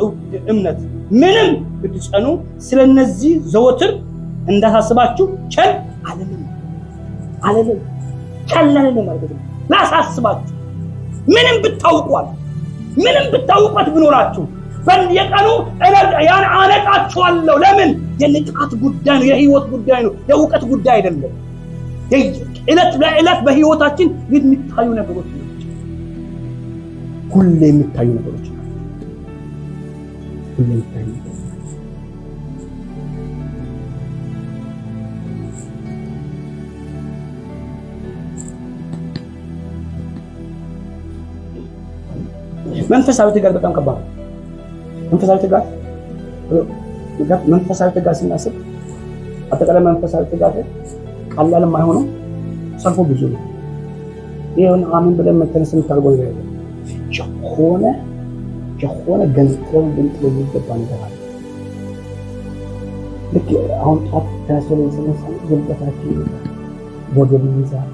እምነት ምንም ብትጸኑ ስለነዚህ ዘወትር እንዳሳስባችሁ ቸል አልልም ማለት ነው። ላሳስባችሁ ምንም ብታውቁት ብኖራችሁ በየቀኑ ያን አነቃችኋለሁ። ለምን? የንቃት ጉዳይ ነው፣ የህይወት ጉዳይ ነው፣ የእውቀት ጉዳይ አይደለም። እለት ለእለት በህይወታችን የሚታዩ ነገሮች ናቸው። ሁሌ የሚታዩ ነገሮች ናቸው። መንፈሳዊ ትጋት በጣም ከባድ ነው። መንፈሳዊ ትጋት ስናስብ አጠቃላይ መንፈሳዊ ትጋት ቀላል የማይሆነው ሰልፉ ብዙ ነው። ይሄን አሜን ብለን መተነስ የምታደርገው ነገር የሆነ ገንዘብ የሚገባ ነገር አለ። ልክ አሁን ጧት ተነስቶ ለምሳሌ ጉልበታችን ወገብ ይይዛል፣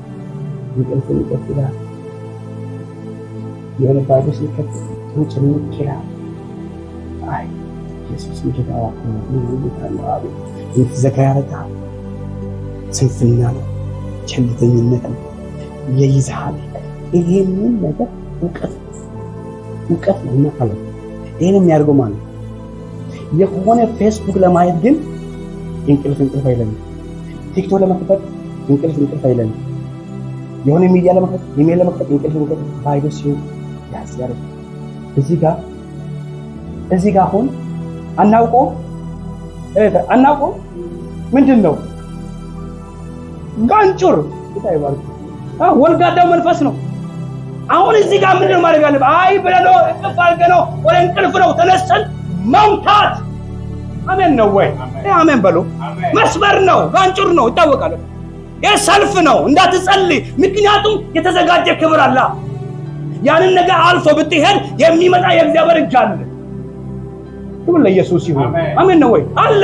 እንቅልፍ ይቀጥላል። የሆነ ባይብስ ይከፍት ጭንቅ ይላል። አይ ኢየሱስ ይገባው ነው ይዘጋ ያረጋል። ስንፍና ነው፣ ቸልተኝነት ነው፣ ይይዛል። ይሄንን ነገር እውቀት ነው ማለት ይሄን የሚያደርገው ማለት የሆነ ፌስቡክ ለማየት ግን እንቅልፍ አይለንም። ቲክቶክ ለመክፈት እንቅልፍ አይለንም። የሆነ ሚዲያ ለመክፈት ኢሜል ለመክፈት እንቅልፍ ባይብስ ያስያረግ እዚህ ጋር አሁን አናውቀው ምንድነው ጋንጩር ይታይባል። ወልጋዳው መንፈስ ነው። አሁን እዚህ ጋር ምንድነው ማድረግ ያለብን? አይ ብለነው እንቅልፍ አድርገነው ወደ እንቅልፍ ነው ተነስተን መምታት። አሜን ነው ወይ? አሜን በሉ። መስበር ነው፣ ጋንጩር ነው፣ ይታወቃል። የሰልፍ ነው። እንዳትጸልይ፣ ምክንያቱም የተዘጋጀ ክብር አለ። ያንን ነገር አልፎ ብትሄድ የሚመጣ የእግዚአብሔር እጅ አለ። ክብር ለኢየሱስ ይሁን። አሜን ነው ወይ? አለ።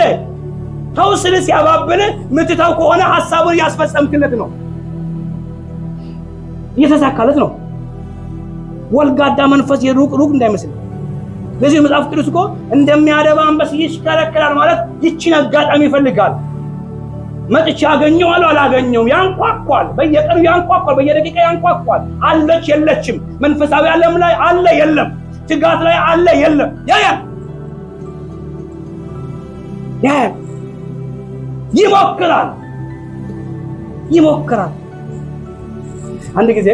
ተውስል ሲያባብል ምትታው ከሆነ ሐሳቡን ያስፈጸምክለት ነው፣ እየተሳካለት ነው። ወልጋዳ መንፈስ የሩቅ እንዳይመስል። ለዚህ መጽሐፍ ቅዱስ እኮ እንደሚያደባ አንበሳ ይሽከረከራል ማለት ይቺን አጋጣሚ ይፈልጋል። መጥቼ አገኘዋለሁ አላገኘውም፣ ያንኳኳል። በየቀኑ ያንኳኳል፣ በየደቂቃ ያንኳኳል። አለች የለችም፣ መንፈሳዊ ዓለም ላይ አለ የለም፣ ትጋት ላይ አለ የለም። ያ ይሞክራል። አንድ ጊዜ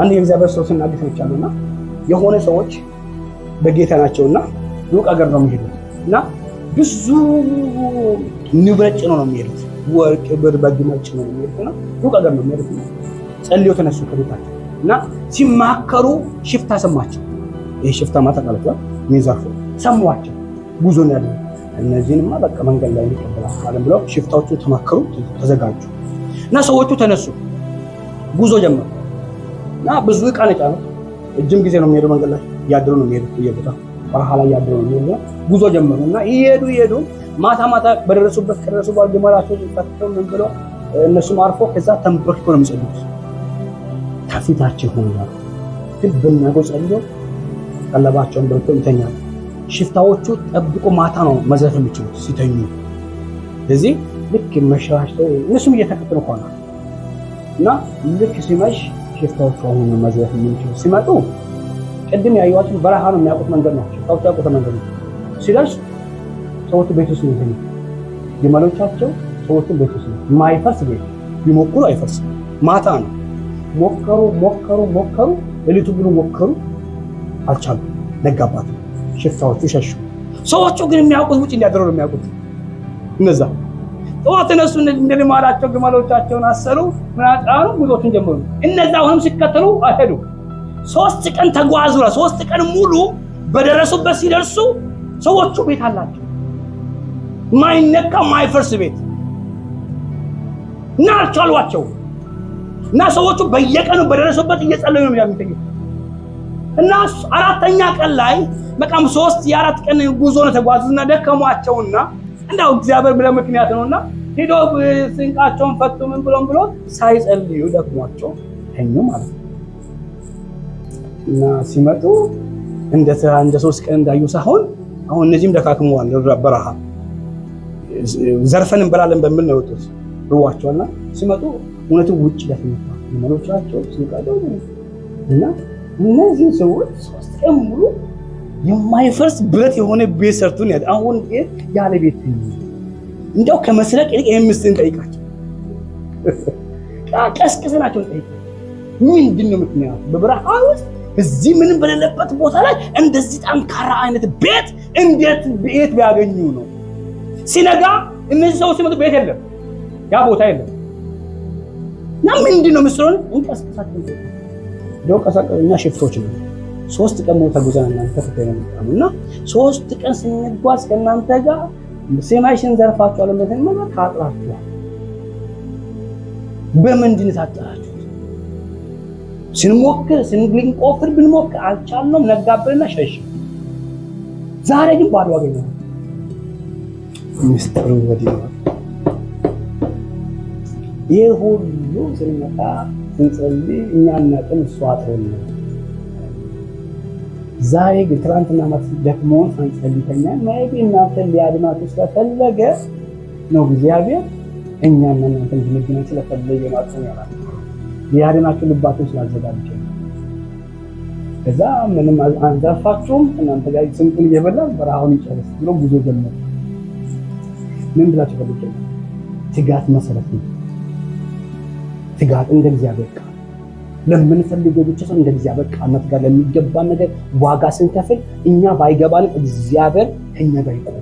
የእግዚአብሔር ሰው ሲናገር ሰምቻለሁና የሆነ ሰዎች በጌታ ናቸውና ሩቅ አገር ነው የሚሄዱት እና ብዙ ንብረት ጭነው ነው የሚሄዱት። ወርቅ ብር በግመል ጭነው ነው የሚሄዱትና ሩቅ አገር ነው የሚሄዱት። ጸልዮ ተነሱ ከቤታቸው እና ሲማከሩ ሽፍታ ሰማቸው። ይሄ ሽፍታ ማለት ነው ሚዛፉ ሰማቸው። ጉዞ ነው ያለው እነዚህንማ በቃ መንገድ ላይ እንቀበላለን ብለው ሽፍታዎቹ ተማከሩ፣ ተዘጋጁ እና ሰዎቹ ተነሱ፣ ጉዞ ጀመሩ እና ብዙ ዕቃ ነው የጫኑት። እጅም ጊዜ ነው የሚሄዱ፣ መንገድ ላይ ያድሩ ነው የሚሄዱ፣ በየቦታ በረሃ ላይ ያድሩ ነው የሚሄዱ። ጉዞ ጀመሩ እና ይሄዱ ማታ በደረሱበት ከደረሱ በኋላ ግመላቸው ፈተው ምን ብለው እነሱም አርፎ ከዛ ተንበርክኮ ነው የሚጸልዩት። ከፊታቸው ሆነው ድብናጎ ጸልዮ ቀለባቸውን በልቶ ይተኛሉ። ሽፍታዎቹ ጠብቆ ማታ ነው መዝረፍ የሚችሉት ሲተኙ። ስለዚህ ልክ መሸራሽተው እነሱም እየተከተሉ ሆነ እና ልክ ሲመሽ ሽፍታዎቹ አሁን መዝረፍ የሚችሉ ሲመጡ ቅድም ያዩዋቸው በረሃ ነው የሚያውቁት መንገድ ነው። ሽፍታዎቹ ያውቁት መንገድ ነው። ሲደርስ ሰዎቹ ቤት ውስጥ ነው የተኙት። ግመሎቻቸው ሰዎቹ ቤት ውስጥ ነው። የማይፈርስ ቤት ቢሞክሩ አይፈርስም። ማታ ነው። ሞከሩ ሌሊቱ ብሎ ሞከሩ፣ አልቻሉም። ነጋባት። ሽፍታዎቹ ሸሹ። ሰዎቹ ግን የሚያውቁት ውጭ እንዲያደሩ ነው የሚያውቁት። እነዛ ጠዋት ተነሱ፣ እንደልማዳቸው ግመሎቻቸውን አሰሩ፣ ምናጣሩ፣ ጉዞቱን ጀመሩ። እነዛ አሁንም ሲከተሉ አሄዱ። 3 ቀን ተጓዙ። 3 ቀን ሙሉ በደረሱበት ሲደርሱ ሰዎቹ ቤት አላቸው፣ ማይነካ ማይፈርስ ቤት እና አልቻሏቸው። እና ሰዎቹ በየቀኑ በደረሱበት እየጸለዩ ነው የሚተኙት። እና 4ኛ ቀን ላይ በቃም 3-4 ቀን ጉዞ ነው ተጓዙና ደከሟቸውና እንዳው እግዚአብሔር ብለ ምክንያት ነውና ሄዶ ስንቃቸውን ፈቱ። ምን ብሎ ሳይጸልዩ ደክሟቸው ተኙ ማለት ነው። እና ሲመጡ እንደ 3 ቀን እንዳዩ ሳይሆን አሁን እነዚህም ደካክመዋል። በረሃ ዘርፈን እንበላለን በሚል ነው የወጡት። ሩዋቸውና ሲመጡ እውነቱ ውጭ ደክመዋል። መኖቻቸው ሲቃደው እና እነዚህ ሰዎች 3 ቀን ሙሉ የማይፈርስ ብረት የሆነ ቤት ሰርቱን አሁን ያለ ቤት እንደው ከመስረቅ ይልቅ የምስትን ጠይቃቸው ቀስቅሰናቸው ጠይቃቸው። ምንድነው ምክንያቱ? በበረሃ ውስጥ እዚህ ምንም በሌለበት ቦታ ላይ እንደዚህ ጠንካራ አይነት ቤት እንዴት ቤት ቢያገኙ ነው? ሲነጋ እነዚህ ሰዎች ሲመጡ ቤት የለም፣ ያ ቦታ የለም። እና ምንድነው ምስሉን እንቀስቅሳቸው ደው ቀሳቀኛ ሽፍቶች ነው። 3 ቀን ነው ተጉዘን እናንተ ተፈተናል እና 3 ቀን ስንጓዝ ከእናንተ ጋር ሰማይሽን ዘርፋችኋል ማለት ነው። ታጥራችኋል። በምንድን ታጥራችሁ? ስንቆፍር ብንሞክር አልቻልንም፣ ነጋብንና ሸሽ። ዛሬ ግን ባዶ አገኘን። ሚስጥሩ ወዲህ ነው። ይሄ ሁሉ ስለመጣ እንጸልይ እኛና ቀን ሷጥሮን ዛሬ ግን ትናንትና ማለት ደክሞን አንጸልይተኛ ማይቢ እናንተ ሊያድናችሁ ስለፈለገ ነው። እግዚአብሔር እኛና እናንተ እንድንገናኝ ስለፈለገ ማለት ነው። ሊያድናችሁ ልባችሁን ስላዘጋጀ ከዛ ምንም አንዛፋችሁም እናንተ ጋር ስንቁን እየበላን በረሃውን ይጨርስ ብሎ ጉዞ ጀመረ። ምን ብላችሁ ፈልገ ትጋት መሰረት ነው። ትጋት እንደ እግዚአብሔር ቃል ለምንፈልገው ብቻ ሰው እንደ እግዚአብሔር ቃል መትጋት ለሚገባ ነገር ዋጋ ስንከፍል እኛ ባይገባን እግዚአብሔር ከኛ ጋር ይቆማል።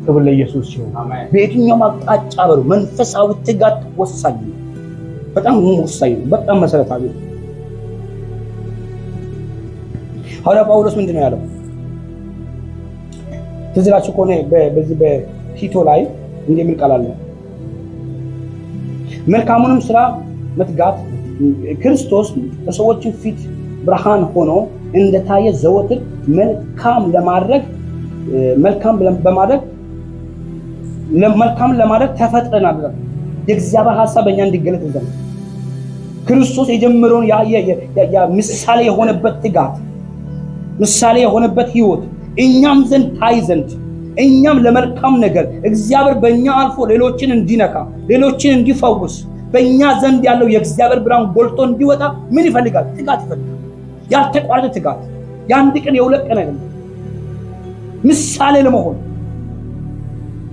ክብር ለኢየሱስ ይሁን። በየትኛውም አቅጣጫ በሩ መንፈሳዊ ትጋት ወሳኝ ነው። በጣም ወሳኝ ነው። በጣም መሰረታዊ ነው። ሐዋርያው ጳውሎስ ምንድነው ያለው? ትዝ ይላችሁ ከሆነ በዚህ በቲቶ ላይ እንደሚል ቃል አለ። መልካሙንም ስራ መትጋት ክርስቶስ በሰዎች ፊት ብርሃን ሆኖ እንደታየ ዘወትር መልካም ለማድረግ ተፈጥረናል። የእግዚአብሔር ሐሳብ በእኛ እንዲገለጥ ዘንድ ክርስቶስ የጀመረውን ያ ምሳሌ የሆነበት ትጋት፣ ምሳሌ የሆነበት ህይወት እኛም ዘንድ ታይ ዘንድ እኛም ለመልካም ነገር እግዚአብሔር በእኛ አልፎ ሌሎችን እንዲነካ ሌሎችን እንዲፈውስ በእኛ ዘንድ ያለው የእግዚአብሔር ብርሃን ጎልቶ እንዲወጣ ምን ይፈልጋል? ትጋት ይፈልጋል። ያልተቋረጠ ትጋት፣ የአንድ ቀን የሁለት ቀን አይደለም። ምሳሌ ለመሆን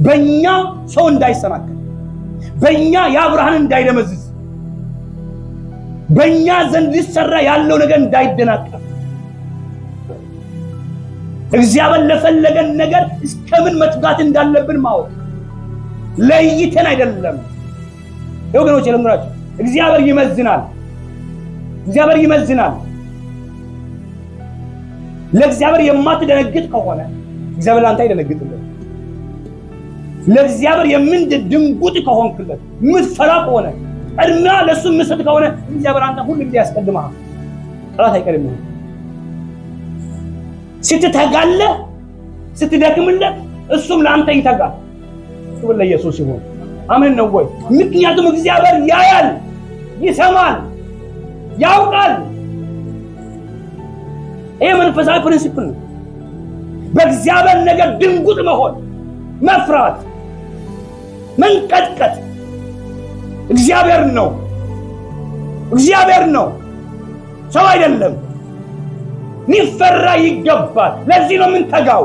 በእኛ ሰው እንዳይሰናከል፣ በእኛ ያ ብርሃን እንዳይደመዝዝ፣ በእኛ ዘንድ ሊሰራ ያለው ነገር እንዳይደናቀፍ እግዚአብሔር ለፈለገን ነገር እስከምን መትጋት እንዳለብን ማወቅ ለይተን አይደለም። ወገኖች ለምራችሁ እግዚአብሔር ይመዝናል። ለእግዚአብሔር የማትደነግጥ ከሆነ እግዚአብሔር አንተ አይደነግጥልህ። ለእግዚአብሔር ድንጉጥ ከሆንክለት ምትፈራ ከሆነ ቀድማ ለሱ መስጠት ከሆነ እግዚአብሔር አንተ ሁሉ ጊዜ ያስቀድማል። ጠላት አይቀድምህ። ስትተጋለ ስትደክምለት እሱም ለአንተ ይተጋል። ክብር ለኢየሱስ ይሁን። አሜን ነው ወይ? ምክንያቱም እግዚአብሔር ያያል፣ ይሰማል፣ ያውቃል። ይሄ መንፈሳዊ ፕሪንሲፕል ነው። በእግዚአብሔር ነገር ድንጉጥ መሆን፣ መፍራት፣ መንቀጥቀጥ እግዚአብሔር ነው። እግዚአብሔር ነው፣ ሰው አይደለም። ሊፈራ ይገባል። ለዚህ ነው ምን ተጋው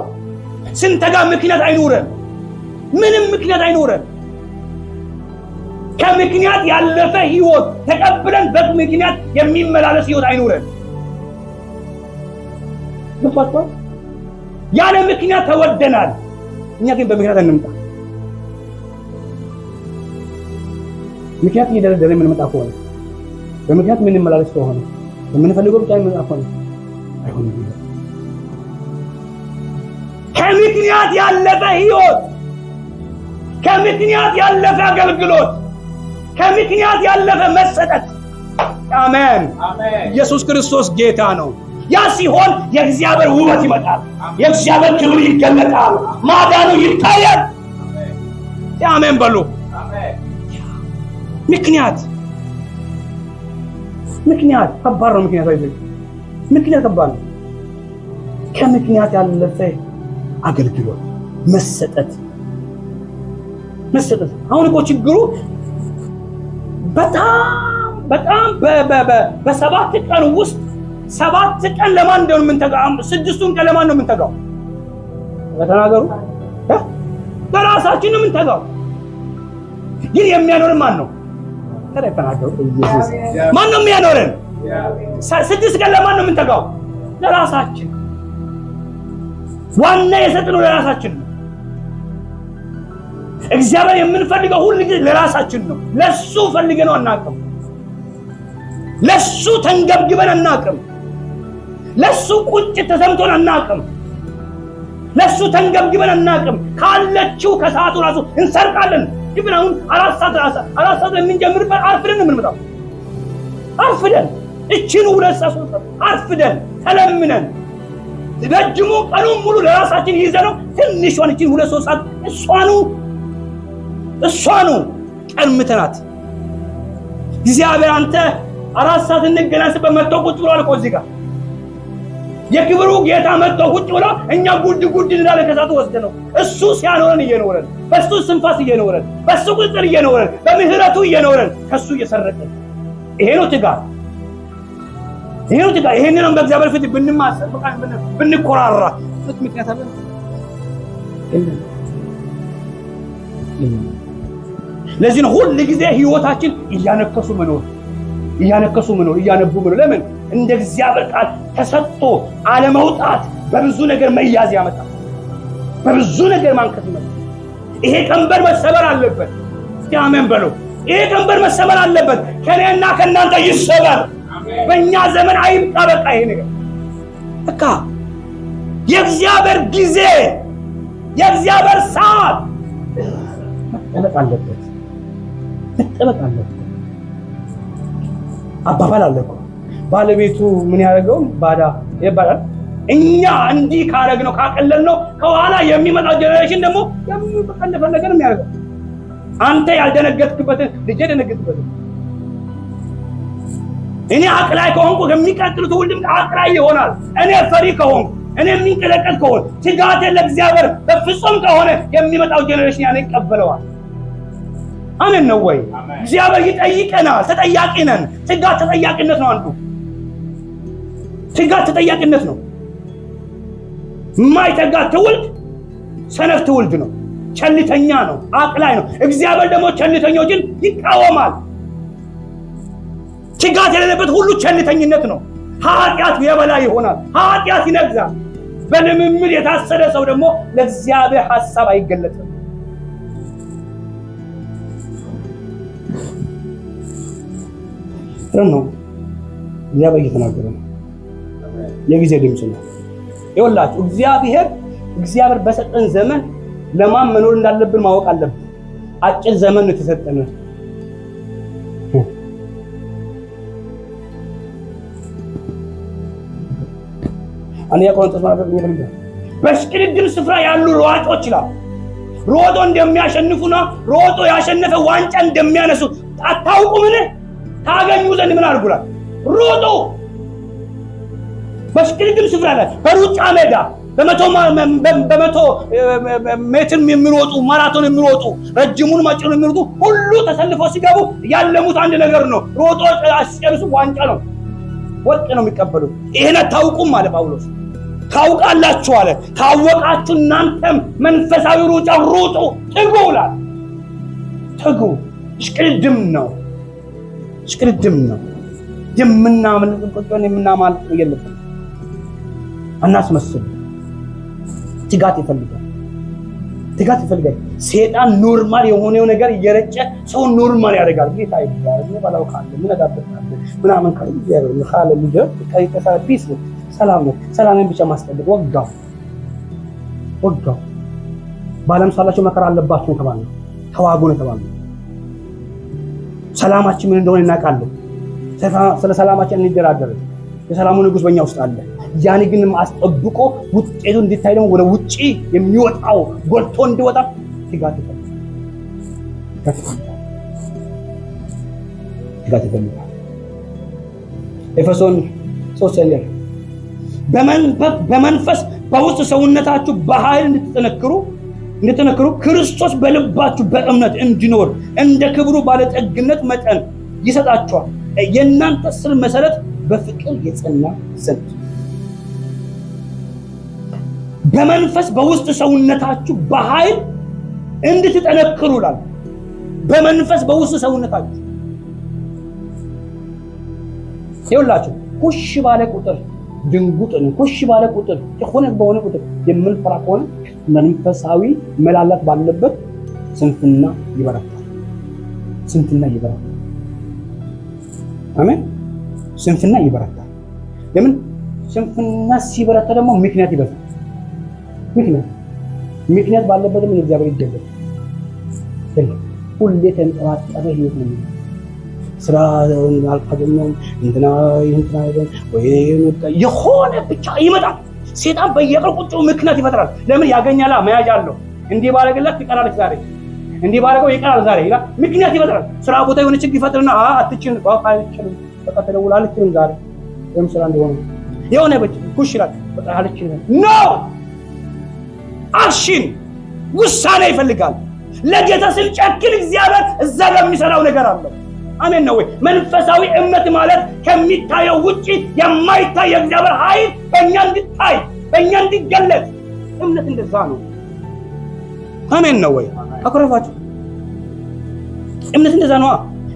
ስንተጋ ምክንያት አይኖረን፣ ምንም ምክንያት አይኖረን። ከምክንያት ያለፈ ህይወት ተቀብለን በምክንያት የሚመላለስ ህይወት አይኖረን። ልፋቷል ያለ ምክንያት ተወደናል። እኛ ግን በምክንያት እንምጣ። ምክንያት እየደረደረ የምንመጣ ከሆነ በምክንያት የምንመላለስ ከሆነ የምንፈልገው ብቻ የምንመጣ ከሆነ አይሆንም። ከምክንያት ያለፈ ህይወት፣ ከምክንያት ያለፈ አገልግሎት፣ ከምክንያት ያለፈ መሰጠት። አሜን። ኢየሱስ ክርስቶስ ጌታ ነው። ያ ሲሆን የእግዚአብሔር ውበት ይመጣል፣ የእግዚአብሔር ክብር ይገለጣል፣ ማዳኑ ይታያል። አሜን በሉ። ምክንያት ከባድ ነው። ምክንያት ከባድ ነው። ከምክንያት ያለፈ አገልግሎት መሰጠት። አሁን እኮ ችግሩ በጣም በሰባት ቀን ውስጥ 7 ቀን ለማን እንደሆነ የምንተጋው? 6ቱን ቀን ለማን ነው የምንተጋው? ለተናገሩ ለራሳችን ነው የምንተጋው። ግን የሚያኖረን ማን ነው? ተናገሩ። ኢየሱስ ማን ነው የሚያኖረን? 6 ቀን ለማን ነው የምንተጋው? ለራሳችን። ዋና የሰጠነው ለራሳችን ነው። እግዚአብሔር የምንፈልገው ሁሉ ጊዜ ለራሳችን ነው። ለሱ ፈልገነው አናውቅም። ለሱ ተንገብግበን አናውቅም። ለሱ ቁጭ ተሰምቶን አናውቅም። ለሱ ተንገብግበን አናውቅም። ካለችው ከሰዓቱ ራሱ እንሰርቃለን። ግን አሁን 4 ሰዓት የምንጀምርበት አርፍደን ነው የምንመጣው። አርፍደን እቺን 2 ሰዓት አርፍደን ተለምነን ረጅሙ ቀኑን ሙሉ ለራሳችን ይዘነው ትንሿን እቺን 2-3 ሰዓት እሷኑ ቀምተናት እግዚአብሔር አንተ 4 ሰዓት እንገናኝበት መጥቶ ቁጭ ብሏል እኮ እዚህ ጋር የክብሩ ጌታ መጥቶ ቁጭ ብሎ እኛ ጉድ እንዳለ ከሰዓቱ ወስደነው እሱ ሲያኖረን እየኖረን በሱ ስንፋስ እየኖረን በሱ ቁጥር እየኖረን በምህረቱ እየኖረን ከሱ እየሰረቀን ይሄ ነው ትጋት። ይሄንን በእግዚአብሔር ፊት ብንማሰል ብንኮራራ ምክንያት አለ። ለዚህ ነው ሁሉ ጊዜ ህይወታችን እያነከሱ መኖር እያነቡ መኖር። ለምን? እንደ እግዚአብሔር ቃል ተሰጥቶ አለመውጣት በብዙ ነገር መያዝ ያመጣል። በብዙ ነገር ማንከስ ይመጣል። ይሄ ቀንበር መሰበር አለበት። አሜን በሉ። ይሄ ቀንበር መሰበር አለበት። ከኔና ከናንተ ይሰበር። በእኛ ዘመን አይምጣ። በቃ ይሄ ነገር በቃ የእግዚአብሔር ጊዜ የእግዚአብሔር ሰዓት መጠበቅ አለበት። አባባል አለ እኮ ባለቤቱ ምን ያደርገው ባዳ ይባላል። እኛ እንዲህ ካረግነው ካቀለልነው ከኋላ የሚመጣው ጀነሬሽን ደግሞ የሚበቀል ነገር ነው የሚያደርገው። አንተ ያልደነገጥክበትን ልጅ ደነገጥበት። እኔ አቅላይ ከሆንኩ የሚቀጥሉት ሁሉም አቅላይ ይሆናል። እኔ ፈሪ ከሆንኩ እኔ የሚንቀለቀል ከሆነ ትጋቴ ለእግዚአብሔር በፍጹም ከሆነ የሚመጣው ጀነሬሽን ያን ይቀበለዋል። አሜን ነው ወይ? እግዚአብሔር ይጠይቀናል። ተጠያቂ ነን። ትጋት ተጠያቂነት ነው። አንዱ ትጋት ተጠያቂነት ነው። የማይተጋ ትውልድ ሰነፍ ትውልድ ነው። ቸልተኛ ነው። አቅላይ ነው። እግዚአብሔር ደግሞ ቸልተኞችን ይቃወማል። ትጋት የሌለበት ሁሉ ቸልተኝነት ነው። ኃጢአት የበላይ ይሆናል። ኃጢአት ይነግዛል። በልምምድ የታሰረ ሰው ደግሞ ለእግዚአብሔር ሐሳብ አይገለጥም። ነው እግዚአብሔር እየተናገረ ነው። የጊዜ ድምጽ ነው። ይኸውላችሁ እግዚአብሔር በሰጠን ዘመን ለማን መኖር እንዳለብን ማወቅ አለብን። አጭር ዘመን የተሰጠነ አንያ ቆሮንቶስ ማለት ነው። በሽቅድድም ስፍራ ያሉ ሯጮች ይላል ሮጦ እንደሚያሸንፉና ሮጦ ያሸነፈ ዋንጫ እንደሚያነሱ አታውቁምን? ታገኙ ዘንድ ምን አድርጉላል? ሮጦ በሽቅድድም ስፍራ ላይ በሩጫ ሜዳ በመቶ ሜትር የሚሮጡ ማራቶን የሚሮጡ ረጅሙን ማጭሩ የሚሮጡ ሁሉ ተሰልፈው ሲገቡ ያለሙት አንድ ነገር ነው። ሮጦ ሲጨርሱ ዋንጫ ነው፣ ወርቅ ነው የሚቀበሉት። ይሄን አታውቁም አለ ጳውሎስ። ታውቃላችሁ አለ። ታወቃችሁ እናንተም መንፈሳዊ ሩጫ ሩጡ፣ ትጉ ይላል። ትጉ። እሽቅድድም ነው፣ እሽቅድድም ነው። የምናማልጥ የለብንም። አናስመስል። ትጋት ይፈልጋል፣ ትጋት ይፈልጋል። ሰይጣን ኖርማል የሆነው ነገር እየረጨ ሰው ኖርማል ያደርጋል። ጌታ ይባል ነው ካለ ምን አዳበታል ምናምን ካለ ይያለ ልጅ ከይተሳለ ፒስ ነው፣ ሰላም ነው። ሰላምን ብቻ ማስጠበቅ ወጋው። ባለም ሳላችሁ መከራ አለባችሁ ተባለ፣ ተዋጉ ነው ተባለ። ሰላማችን ምን እንደሆነ እናውቃለን። ስለ ሰላማችን እንደራደረን የሰላሙ ንጉስ በእኛ ውስጥ አለ። ያን ግን አስጠብቆ ውጤቱ እንዲታይ ደግሞ ወደ ውጪ የሚወጣው ጎልቶ እንዲወጣ ትጋት ይፈልጋል። ኤፌሶን 3 ላይ በመንፈስ በውስጥ ሰውነታችሁ በኃይል እንድትጠነክሩ ክርስቶስ በልባችሁ በእምነት እንዲኖር እንደ ክብሩ ባለጠግነት መጠን ይሰጣችኋል። የእናንተ ስር መሰረት በፍቅር የጸና ዘንድ በመንፈስ በውስጥ ሰውነታችሁ በኃይል እንድትጠነክሩ ይላል። በመንፈስ በውስጥ ሰውነታችሁ ይኸውላችሁ ኩሽ ባለ ቁጥር ድንጉጥን ኩሽ ባለ ቁጥር የሆነ በሆነ ቁጥር የምንፈራ ከሆነ መንፈሳዊ መላላት ባለበት ስንፍና ይበረታል። አሜን። ስንፍና ይበረታል። ለምን? ስንፍና ሲበረታ ደግሞ ምክንያት ይበዛል። ምክንያት ባለበት ምን እግዚአብሔር ይደረግ ሁሌ ተንጠባጠበ ህይወት ነው። ስራ አልካገኘም እንትና ወይ የሆነ ብቻ ይመጣል። ሰይጣን በየቀኑ ቁጭ ምክንያት ይፈጥራል። ለምን? ያገኛላ መያዣ አለው። እንዲህ ባረገለት ይቀራል ዛሬ፣ እንዲህ ባረገው ይቀራል ዛሬ ይላል። ምክንያት ይፈጥራል። ስራ ቦታ የሆነ ችግር ይፈጥርና አትችልም ባፋይችልም በቃ ተደውላለችም ዛሬ ወይም ስራ እንደሆነ የሆነ ብቻ ኩሽ ይላል። በቃ አልችልም ኖ አክሽን ውሳኔ ይፈልጋል። ለጌታ ስል ጨክል እግዚአብሔር እዛ በሚሰራው ነገር አለው። አሜን ነው ወይ? መንፈሳዊ እምነት ማለት ከሚታየው ውጪ የማይታይ የእግዚአብሔር ኃይል በእኛ እንዲታይ በእኛ እንዲገለጥ እምነት እንደዛ ነው። አሜን ነው ወይ? አኮረፋችሁ? እምነት እንደዛ ነው።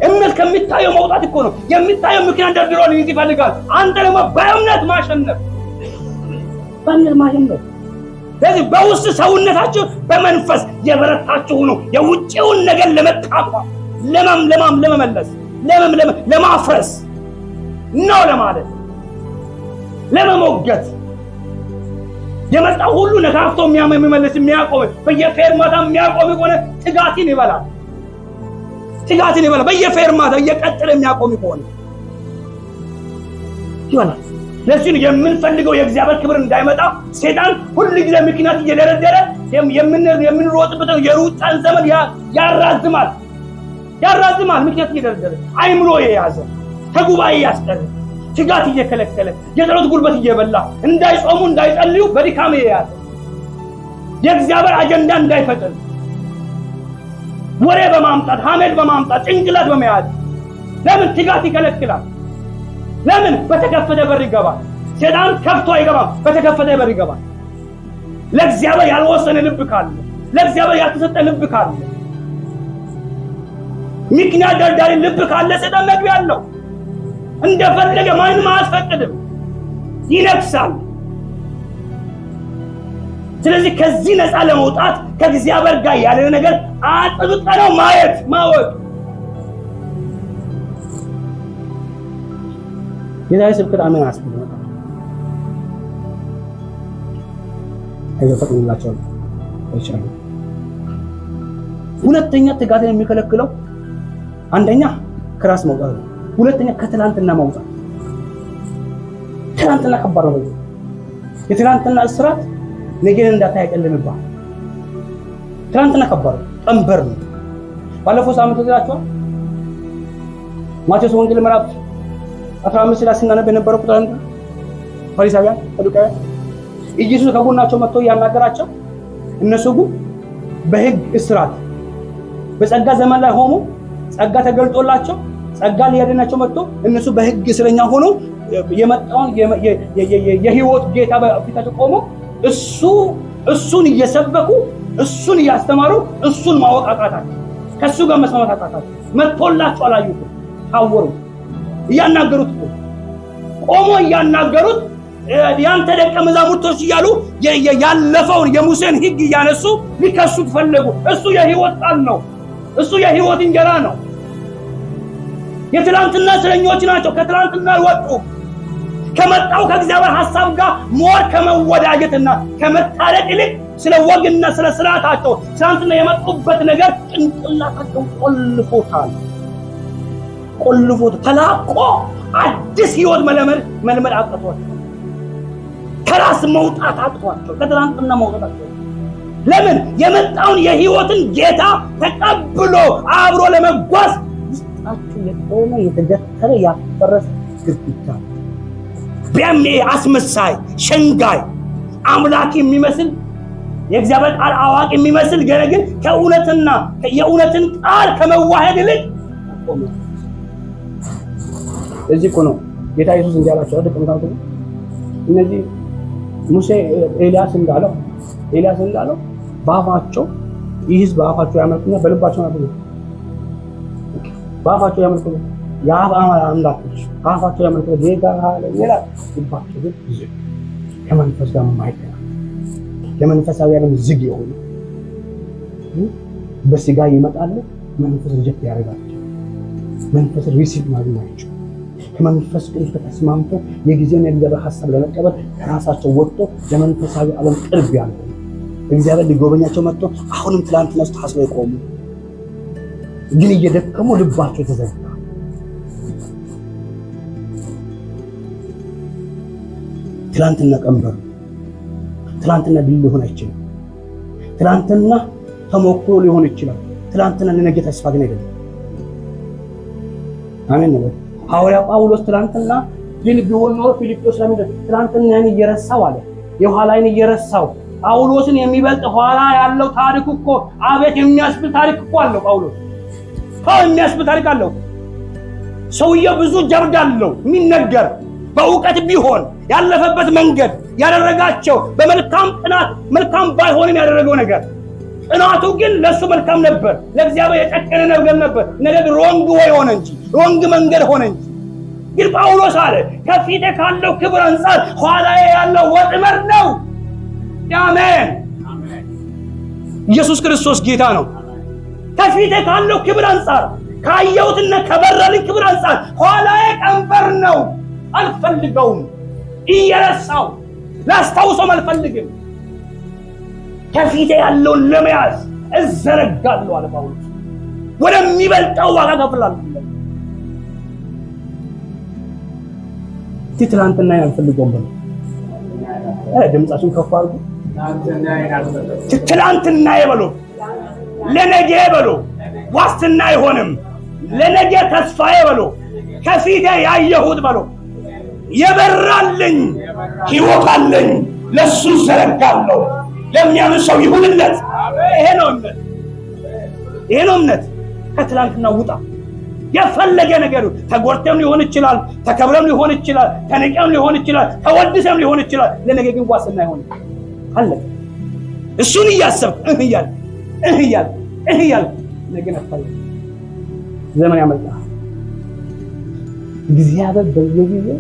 እምነት ከሚታየው መውጣት እኮ ነው። የሚታየው ምክንያት ደርድሮ ይፈልጋል። አንተ ደግሞ በእምነት ማሸነፍ ስለዚህ በውስጥ ሰውነታችሁ በመንፈስ የበረታችሁ ነው። የውጪውን ነገር ለመቃወም ለመመለስ ለማፍረስ ነው ለማለት ለመሞገት የመጣው ሁሉ ነካፍቶ የሚመለስ የሚያቆም በየፌርማታ የሚያቆም ከሆነ ትጋትን ይበላል። በየፌርማታ እየቀጠለ የሚያቆም ከሆነ ይበላል። ለዚህ የምንፈልገው የእግዚአብሔር ክብር እንዳይመጣ ሰይጣን ሁሉ ጊዜ ምክንያት እየደረደረ የምንሮጥበት የሩጫን ዘመን ያራዝማል። ምክንያት እየደረደረ አይምሮ የያዘ ከጉባኤ ያስቀረ ትጋት እየከለከለ የጸሎት ጉልበት እየበላ እንዳይጾሙ እንዳይጸልዩ በድካም የያዘ የእግዚአብሔር አጀንዳ እንዳይፈጠር ወሬ በማምጣት ሐሜት በማምጣት ጭንቅላት በመያዝ ለምን ትጋት ይከለክላል? ለምን? በተከፈተ በር ይገባል። ሰይጣን ከፍቶ አይገባም፣ በተከፈተ በር ይገባል። ለእግዚአብሔር ያልወሰነ ልብ ካለ፣ ለእግዚአብሔር ያልተሰጠ ልብ ካለ፣ ምክንያት ደርዳሪ ልብ ካለ ሰይጣን መግቢያ አለው። እንደፈለገ ማንም አያስፈቅድም፣ ይነክሳል። ስለዚህ ከዚህ ነፃ ለመውጣት ከእግዚአብሔር ጋር ያለ ነገር አጥብቀው ማወቅ የዛሬ ስብከት አሜን አስብሎ አይፈቅዱላቸው አይቻልም። ሁለተኛ ትጋትን የሚከለክለው አንደኛ ከራስ መውጣት ነው። ሁለተኛ ከትላንትና መውጣት። ትላንትና ከባድ ነው። የትላንትና እስራት ነገን እንዳታይ ያጨልምባል። ትላንትና ከባድ ቀንበር ነው። ባለፈው ሳምንት ተዘራችኋል። ማቴዎስ ወንጌል ምዕራፍ 15 ላይ ስናነብ የነበረው ቁጥር አንድ ፈሪሳውያን ሰዱቃውያን ኢየሱስ ከጎናቸው መጥቶ ያናገራቸው እነሱ ግን በሕግ እስራት በጸጋ ዘመን ላይ ሆኖ ጸጋ ተገልጦላቸው ጸጋ ሊያድናቸው መጥቶ እነሱ በሕግ እስረኛ ሆኖ የመጣውን የሕይወት ጌታ በፊታቸው ቆሞ እሱን እየሰበኩ እሱን እያስተማሩ እሱን ማወቅ አቃታቸው። ከሱ ጋር መስማማት አቃታቸው። መጥቶላቸው አላዩት። ታወሩ። እያናገሩት ቆሞ እያናገሩት ያንተ ደቀ መዛሙርቶች እያሉ ያለፈውን የሙሴን ሕግ እያነሱ ሊከሱት ፈለጉ። እሱ የሕይወት ቃል ነው። እሱ የሕይወት እንጀራ ነው። የትላንትና እስረኞች ናቸው። ከትላንትና ወጡ። ከመጣው ከእግዚአብሔር ሐሳብ ጋር ሞር ከመወዳጀትና ከመታረቅ ይልቅ ስለ ወግና ስለ ስርዓታቸው ትላንትና የመጡበት ነገር ጭንቅላታቸው ቆልፎታል። ተላቆ አዲስ ሕይወት መልመድ አቅቷቸው ከራስ መውጣት አቅቷቸው ከትላንትና መውጣታቸው ለምን የመጣውን የሕይወትን ጌታ ተቀብሎ አብሮ ለመጓዝ ውስጣቸው የቆመ የተገተረ ያፈረሰ ግድግዳ ቢያም አስመሳይ ሸንጋይ አምላክ የሚመስል የእግዚአብሔር ቃል አዋቂ የሚመስል ግን ከእውነትና የእውነትን ቃል ከመዋሃድ ይልቅ ቆመ። እዚህ እኮ ነው ጌታ ኢየሱስ እንዲያላቸው ደቀ መዛሙርቱ እነዚህ ሙሴ ኤልያስ እንዳለው በአፋቸው ይህስ በአፋቸው ያመልኩና በልባቸው ናቸው። በአፋቸው ያመልኩና የአብ አምላኮች በአፋቸው ያመልኩና ጌታ ሃሌሉያ ልባቸው ግን ዝግ ከመንፈስ ጋር ማይገናኝ ለመንፈሳዊ ዓለም ዝግ የሆኑ በስጋ ይመጣሉ። መንፈስ ሪጀክት ያደርጋቸው። መንፈስ ሪሲቭ ማግኘታቸው ከመንፈስ ቅዱስ ተስማምቶ የጊዜውን የእግዚአብሔር ሐሳብ ለመቀበል ራሳቸው ወጥቶ ለመንፈሳዊ ዓለም ቅርብ ያሉ እግዚአብሔር ሊጎበኛቸው መጥቶ አሁንም ትላንትና ውስጥ ታስበው የቆሙ ግን እየደከሙ ልባቸው ተዘጋ። ትላንትና ቀንበር፣ ትላንትና ድል ሊሆን አይችልም። ትላንትና ተሞክሮ ሊሆን ይችላል። ትላንትና ለነገ ተስፋ ግን አይደለም። አሜን ነው። ሐዋርያ ጳውሎስ ትላንትና ድል ቢሆን ኖሮ ፊልጵስዩስ ለምን ትላንትናን እየረሳው አለ። የኋላይን እየረሳው ጳውሎስን የሚበልጥ ኋላ ያለው ታሪክ እኮ አቤት የሚያስብል ታሪክ እኮ አለው። ጳውሎስ የሚያስብል ታሪክ አለው። ሰውየው ብዙ ጀብድ አለው የሚነገር በእውቀት ቢሆን ያለፈበት መንገድ ያደረጋቸው በመልካም ጥናት መልካም ባይሆንም ያደረገው ነገር ጥናቱ ግን ለሱ መልካም ነበር። ለእግዚአብሔር የጨከነ ነገር ነበር። ነገር ግን ሮንግ ወይ ሆነ እንጂ ሮንግ መንገድ ሆነ እንጂ ግን ጳውሎስ አለ ከፊቴ ካለው ክብር አንፃር ኋላዬ ያለው ወጥመድ ነው። አሜን። ኢየሱስ ክርስቶስ ጌታ ነው። ከፊቴ ካለው ክብር አንፃር ካየሁትና ከበረልኝ ክብር አንፃር ኋላዬ ቀንበር ነው። አልፈልገውም። እየረሳው ላስታውሰው አልፈልግም። ከፊቴ ያለውን ለመያዝ እዘረጋለሁ አለ ጳውሎስ። ወደሚበልጠው ዋጋ ከፍላለሁ። ትላንትና አልፈልገውም በሉ። ድምጻችሁን ከፍ አድርጉ። ትላንትና ይበሉ፣ ለነገ ይበሉ። ዋስትና አይሆንም። ለነገ ተስፋ ይበሉ። ከፊቴ ያየሁት በሉ የበራልኝ ሕይወት አለኝ። ለሱ ዘረጋለሁ። ለሚያምን ሰው ይሁንለት። ይሄ ነው እምነት። ከትላንትና ውጣ። የፈለገ ነገር ተጎርተም ሊሆን ይችላል፣ ተከብረም ሊሆን ይችላል፣ ተነቀም ሊሆን ይችላል፣ ተወድሰም ሊሆን ይችላል። ለነገ ግን ዋስትና አይሆንም። አለ እሱን እያሰብክ እያል ነገ ነፋል። ዘመን ያመልጣል። እግዚአብሔር በየጊዜው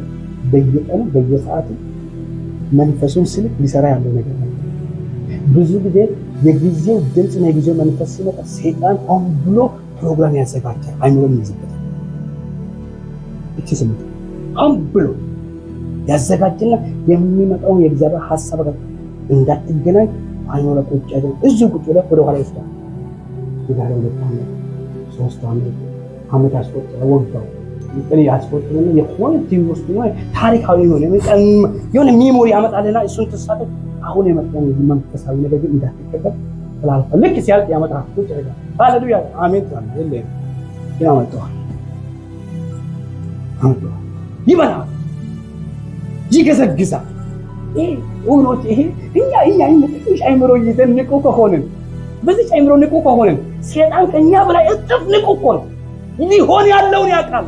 በየቀኑ በየሰዓቱ መንፈሱን ስልክ ሊሰራ ያለው ነገር ነው። ብዙ ጊዜ የጊዜው ድምጽና የጊዜው መንፈስ ሲመጣ ሰይጣን ሆን ብሎ ፕሮግራም ያዘጋጃል። አይምሮን ይዝበታል። እቺ ስምት ሆን ብሎ ያዘጋጅና የሚመጣውን የእግዚአብሔር ሐሳብ ጋር እንዳትገናኝ አይምሮ ለቆጭ አይደል እዚሁ ቁጭ ብለህ ወደ ኋላ ይወስዳል። የዛሬ 2 ዓመት 3 ዓመት አስቆጥረው ወንፈው እንግዲህ ያስቆጥረው የሆነ ቲም ውስጥ ነው ታሪካዊ የሆነ ሜሞሪ ያመጣልና እሱን ተሳተ አሁን የመጣው መንፈሳዊ ነገር ግን እንዳትቀበል ስላልፈ ልክ ሲያልቅ ያመጣው ይችላል። ሃሌሉያ አሜን ተባለ ያመጣው ይበላል ይገዘግዛል። ወኖች ይሄ እኛ ትንሽ አይምሮ ይዘን ንቁ ከሆንን በዚህ አይምሮ ንቁ ከሆንን ሰይጣን ከኛ በላይ እጥፍ ንቁ ከሆነ ሊሆን ያለውን ያውቃል።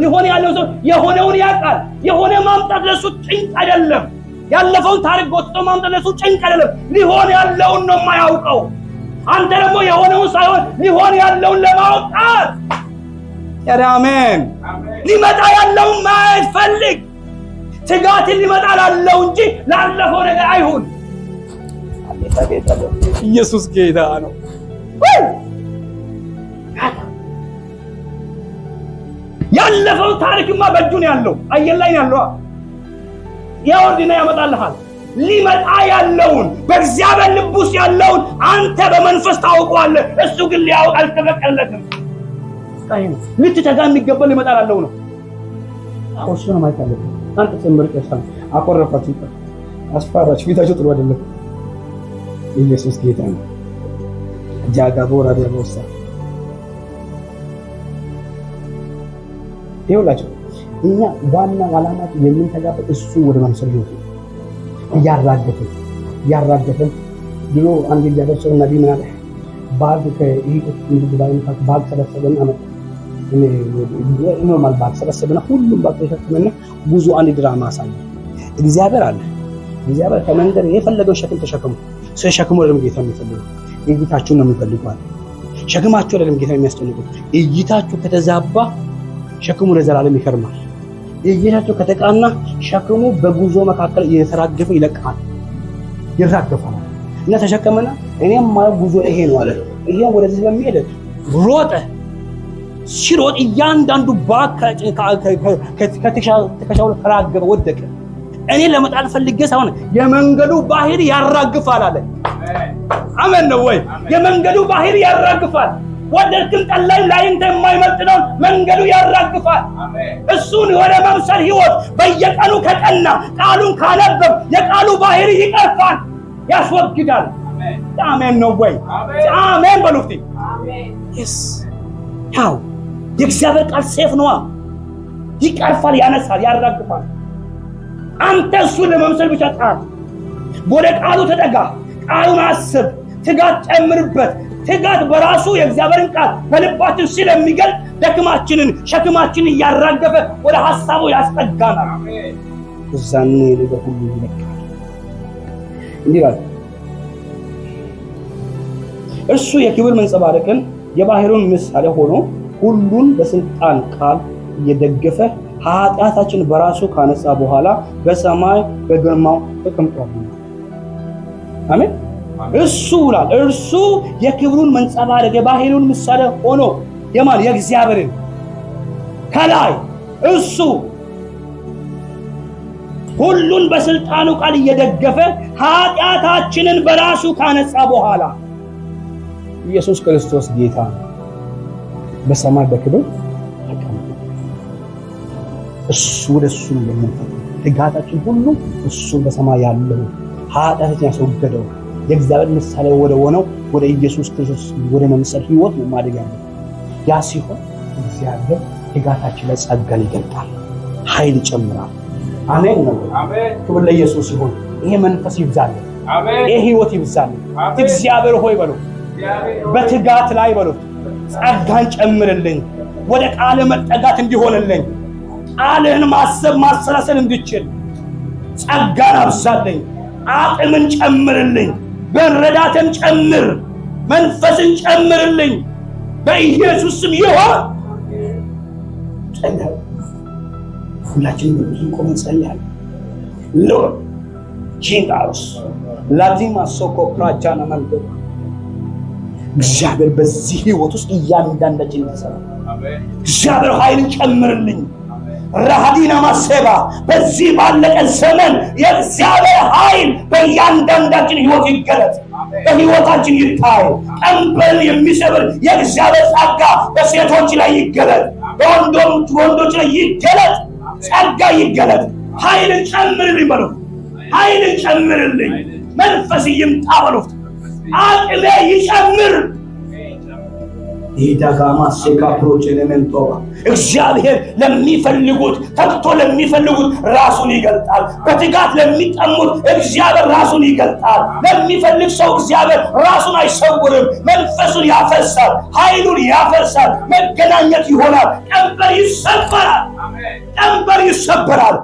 ሊሆን ያለው ሰው የሆነውን ያውቃል። የሆነ ማምጣት ለሱ ጭንቅ አይደለም። ያለፈውን ታሪክ ጎትቶ ማምጣት ለሱ ጭንቅ አይደለም። ሊሆን ያለውን ነው የማያውቀው። አንተ ደግሞ የሆነውን ሳይሆን ሊሆን ያለውን ለማውጣት አሜን ሊመጣ ያለውን ማየት ፈልግ። ትጋትን ሊመጣ ላለው እንጂ ላለፈው ነገር አይሁን። ኢየሱስ ጌታ ነው። ያለፈው ታሪክማ በእጁ ነው ያለው፣ አየር ላይ ነው ያለው። ያወርድና ያመጣልሃል። ሊመጣ ያለውን በእግዚአብሔር ልብ ውስጥ ያለውን አንተ በመንፈስ ታውቀዋለህ። እሱ ግን ሊያውቅ አልተፈቀደለትም። ልትተጋ የሚገባው ሊመጣ ያለው ነው። እሱ ነው ማለት ያለው። አንተ ተመርቀሻ አቆረፋችሁ አስፈራችሁ ፊታችሁ ጥሩ አይደለም። ኢየሱስ ጌታ ነው። ጃጋቦራ ደቦሳ ይኸውላችሁ እኛ ዋና ዓላማችን የምንተጋበት እሱ ወደ መምሰል ነው። ያራገፈን ድሮ አንድ ያደረሰው ነብይ ምን አለ? ባግ ከኢትዮጵያ እንድባይ ባግ ሰበሰበን አመጣ። ኖርማል ባግ ሰበሰበና ሁሉም ባግ ተሸክመና ጉዞ አንድ ድራማ አሳየ። እግዚአብሔር አለ። እግዚአብሔር ከመንገር የፈለገው ሸክም ተሸክሙ። ሸክሙ ወደ ጌታ የሚፈልገው እይታችሁን ነው የሚፈልገው። ሸክማችሁ ወደ ጌታ የሚያስጨንቁት እይታችሁ ከተዛባ ሸክሙ ለዘላለም ይከርማል። እይታችሁ ከተቃና ሸክሙ በጉዞ መካከል እየተራገፈ ይለቃል፣ ይራገፋል። እና ተሸከመና እኔም ማለት ጉዞ ይሄ ነው አለ። ይሄ ወደዚህ ስለሚሄድ ሮጠ። ሲሮጥ እያንዳንዱ ባክ ከትከሻው ተራገፈ፣ ወደቀ። እኔ ለመጣል ፈልጌ ሳይሆን የመንገዱ ባህር ያራግፋል አለ። አሜን ነው ወይ? የመንገዱ ባህር ያራግፋል። ወደድክም ጠላይም ላይንተ የማይመጥነው መንገዱ ያራግፋል። እሱን ወደ መምሰል ህይወት በየቀኑ ከቀና ቃሉን ካነበብ የቃሉ ባህር ይቀርፋል፣ ያስወግዳል። አሜን ነው ወይ? አሜን በሉት። yes ያው የእግዚአብሔር ቃል ሴፍ ነው። ይቀርፋል፣ ያነሳል፣ ያራግፋል። አንተ እሱን ለመምሰል ብቻ ጣር። ወደ ቃሉ ተጠጋ፣ ቃሉን አስብ፣ ትጋት ጨምርበት። ትጋት በራሱ የእግዚአብሔርን ቃል በልባችን ስለሚገልጥ ደክማችንን ሸክማችንን ያራገፈ ወደ ሐሳቡ ያስጠጋናል። አሜን። እዛን ነው ሁሉ ይለካል። እንዲህ ባል እሱ የክብር መንጸባረቅን የባህሩን ምሳሌ ሆኖ ሁሉን በስልጣን ቃል እየደገፈ ኃጢአታችን በራሱ ካነጻ በኋላ በሰማይ በግርማው ተቀምጧል። አሜን። እርሱ የክብሩን መንጸባረቅ የባህሩን ምሳሌ ሆኖ የማን የእግዚአብሔርን ከላይ እሱ ሁሉን በስልጣኑ ቃል እየደገፈ ኃጢአታችንን በራሱ ካነጻ በኋላ ኢየሱስ ክርስቶስ ጌታ በሰማይ በክብር ተቀምጧል። እሱ ለሱ የምንፈጥ ትጋታችን ሁሉ እሱ በሰማይ ያለው ኃጢአታችን ያስወገደው የእግዚአብሔር ምሳሌ ወደ ሆነው ወደ ኢየሱስ ክርስቶስ ወደ መምሰል ህይወት ነው ማደግ ያለው። ያ ሲሆን እግዚአብሔር ትጋታችን ላይ ጸጋን ይገልጣል፣ ኃይል ይጨምራል። አሜን ነው። አሜን። ክብር ለኢየሱስ ይሁን። ይሄ መንፈስ ይብዛል። አሜን። ይሄ ህይወት ይብዛል። እግዚአብሔር ሆይ በሉ፣ በትጋት ላይ በሉ ጸጋን ጨምርልኝ፣ ወደ ቃል መጠጋት እንዲሆንልኝ፣ ቃልህን ማሰብ ማሰላሰል እንድችል ጸጋን አብዛልኝ፣ አቅምን ጨምርልኝ፣ በረዳትን ጨምር፣ መንፈስን ጨምርልኝ በኢየሱስ ስም ይሁን። ጸጋ ሁላችንም ብዙ ቆም ጸልያለሁ። ሎርድ ጂንጋስ ላቲማ ሶኮ ፕራቻና ማልዶ እግዚአብሔር በዚህ ህይወት ውስጥ እያንዳንዳችን ተሰራ። አሜን። እግዚአብሔር ኃይልን ጨምርልኝ። ራዲና ማሰባ በዚህ ባለቀ ዘመን የእግዚአብሔር ኃይል በእያንዳንዳችን ህይወት ይገለጥ። በሕይወታችን ይታይ። ቀንበር የሚሰብር የእግዚአብሔር ጸጋ በሴቶች ላይ ይገለጥ፣ በወንዶች ላይ ይገለጥ። ጸጋ ይገለጥ። ኃይልን ጨምርልኝ በሉት። ኃይልን ጨምርልኝ። መንፈስ ይምጣ በሉት። አቅሜ ይጨምር። ይዳጋማ ሴካ ፕሮጀነመንቶ እግዚአብሔር ለሚፈልጉት ተግቶ ለሚፈልጉት ራሱን ይገልጣል። በትጋት ለሚጠሙት እግዚአብሔር ራሱን ይገልጣል። ለሚፈልግ ሰው እግዚአብሔር ራሱን አይሰውርም። መንፈሱን ያፈሳል፣ ኃይሉን ያፈሳል። መገናኘት ይሆናል። ቀንበር ይሰበራል። ቀንበር ይሰበራል።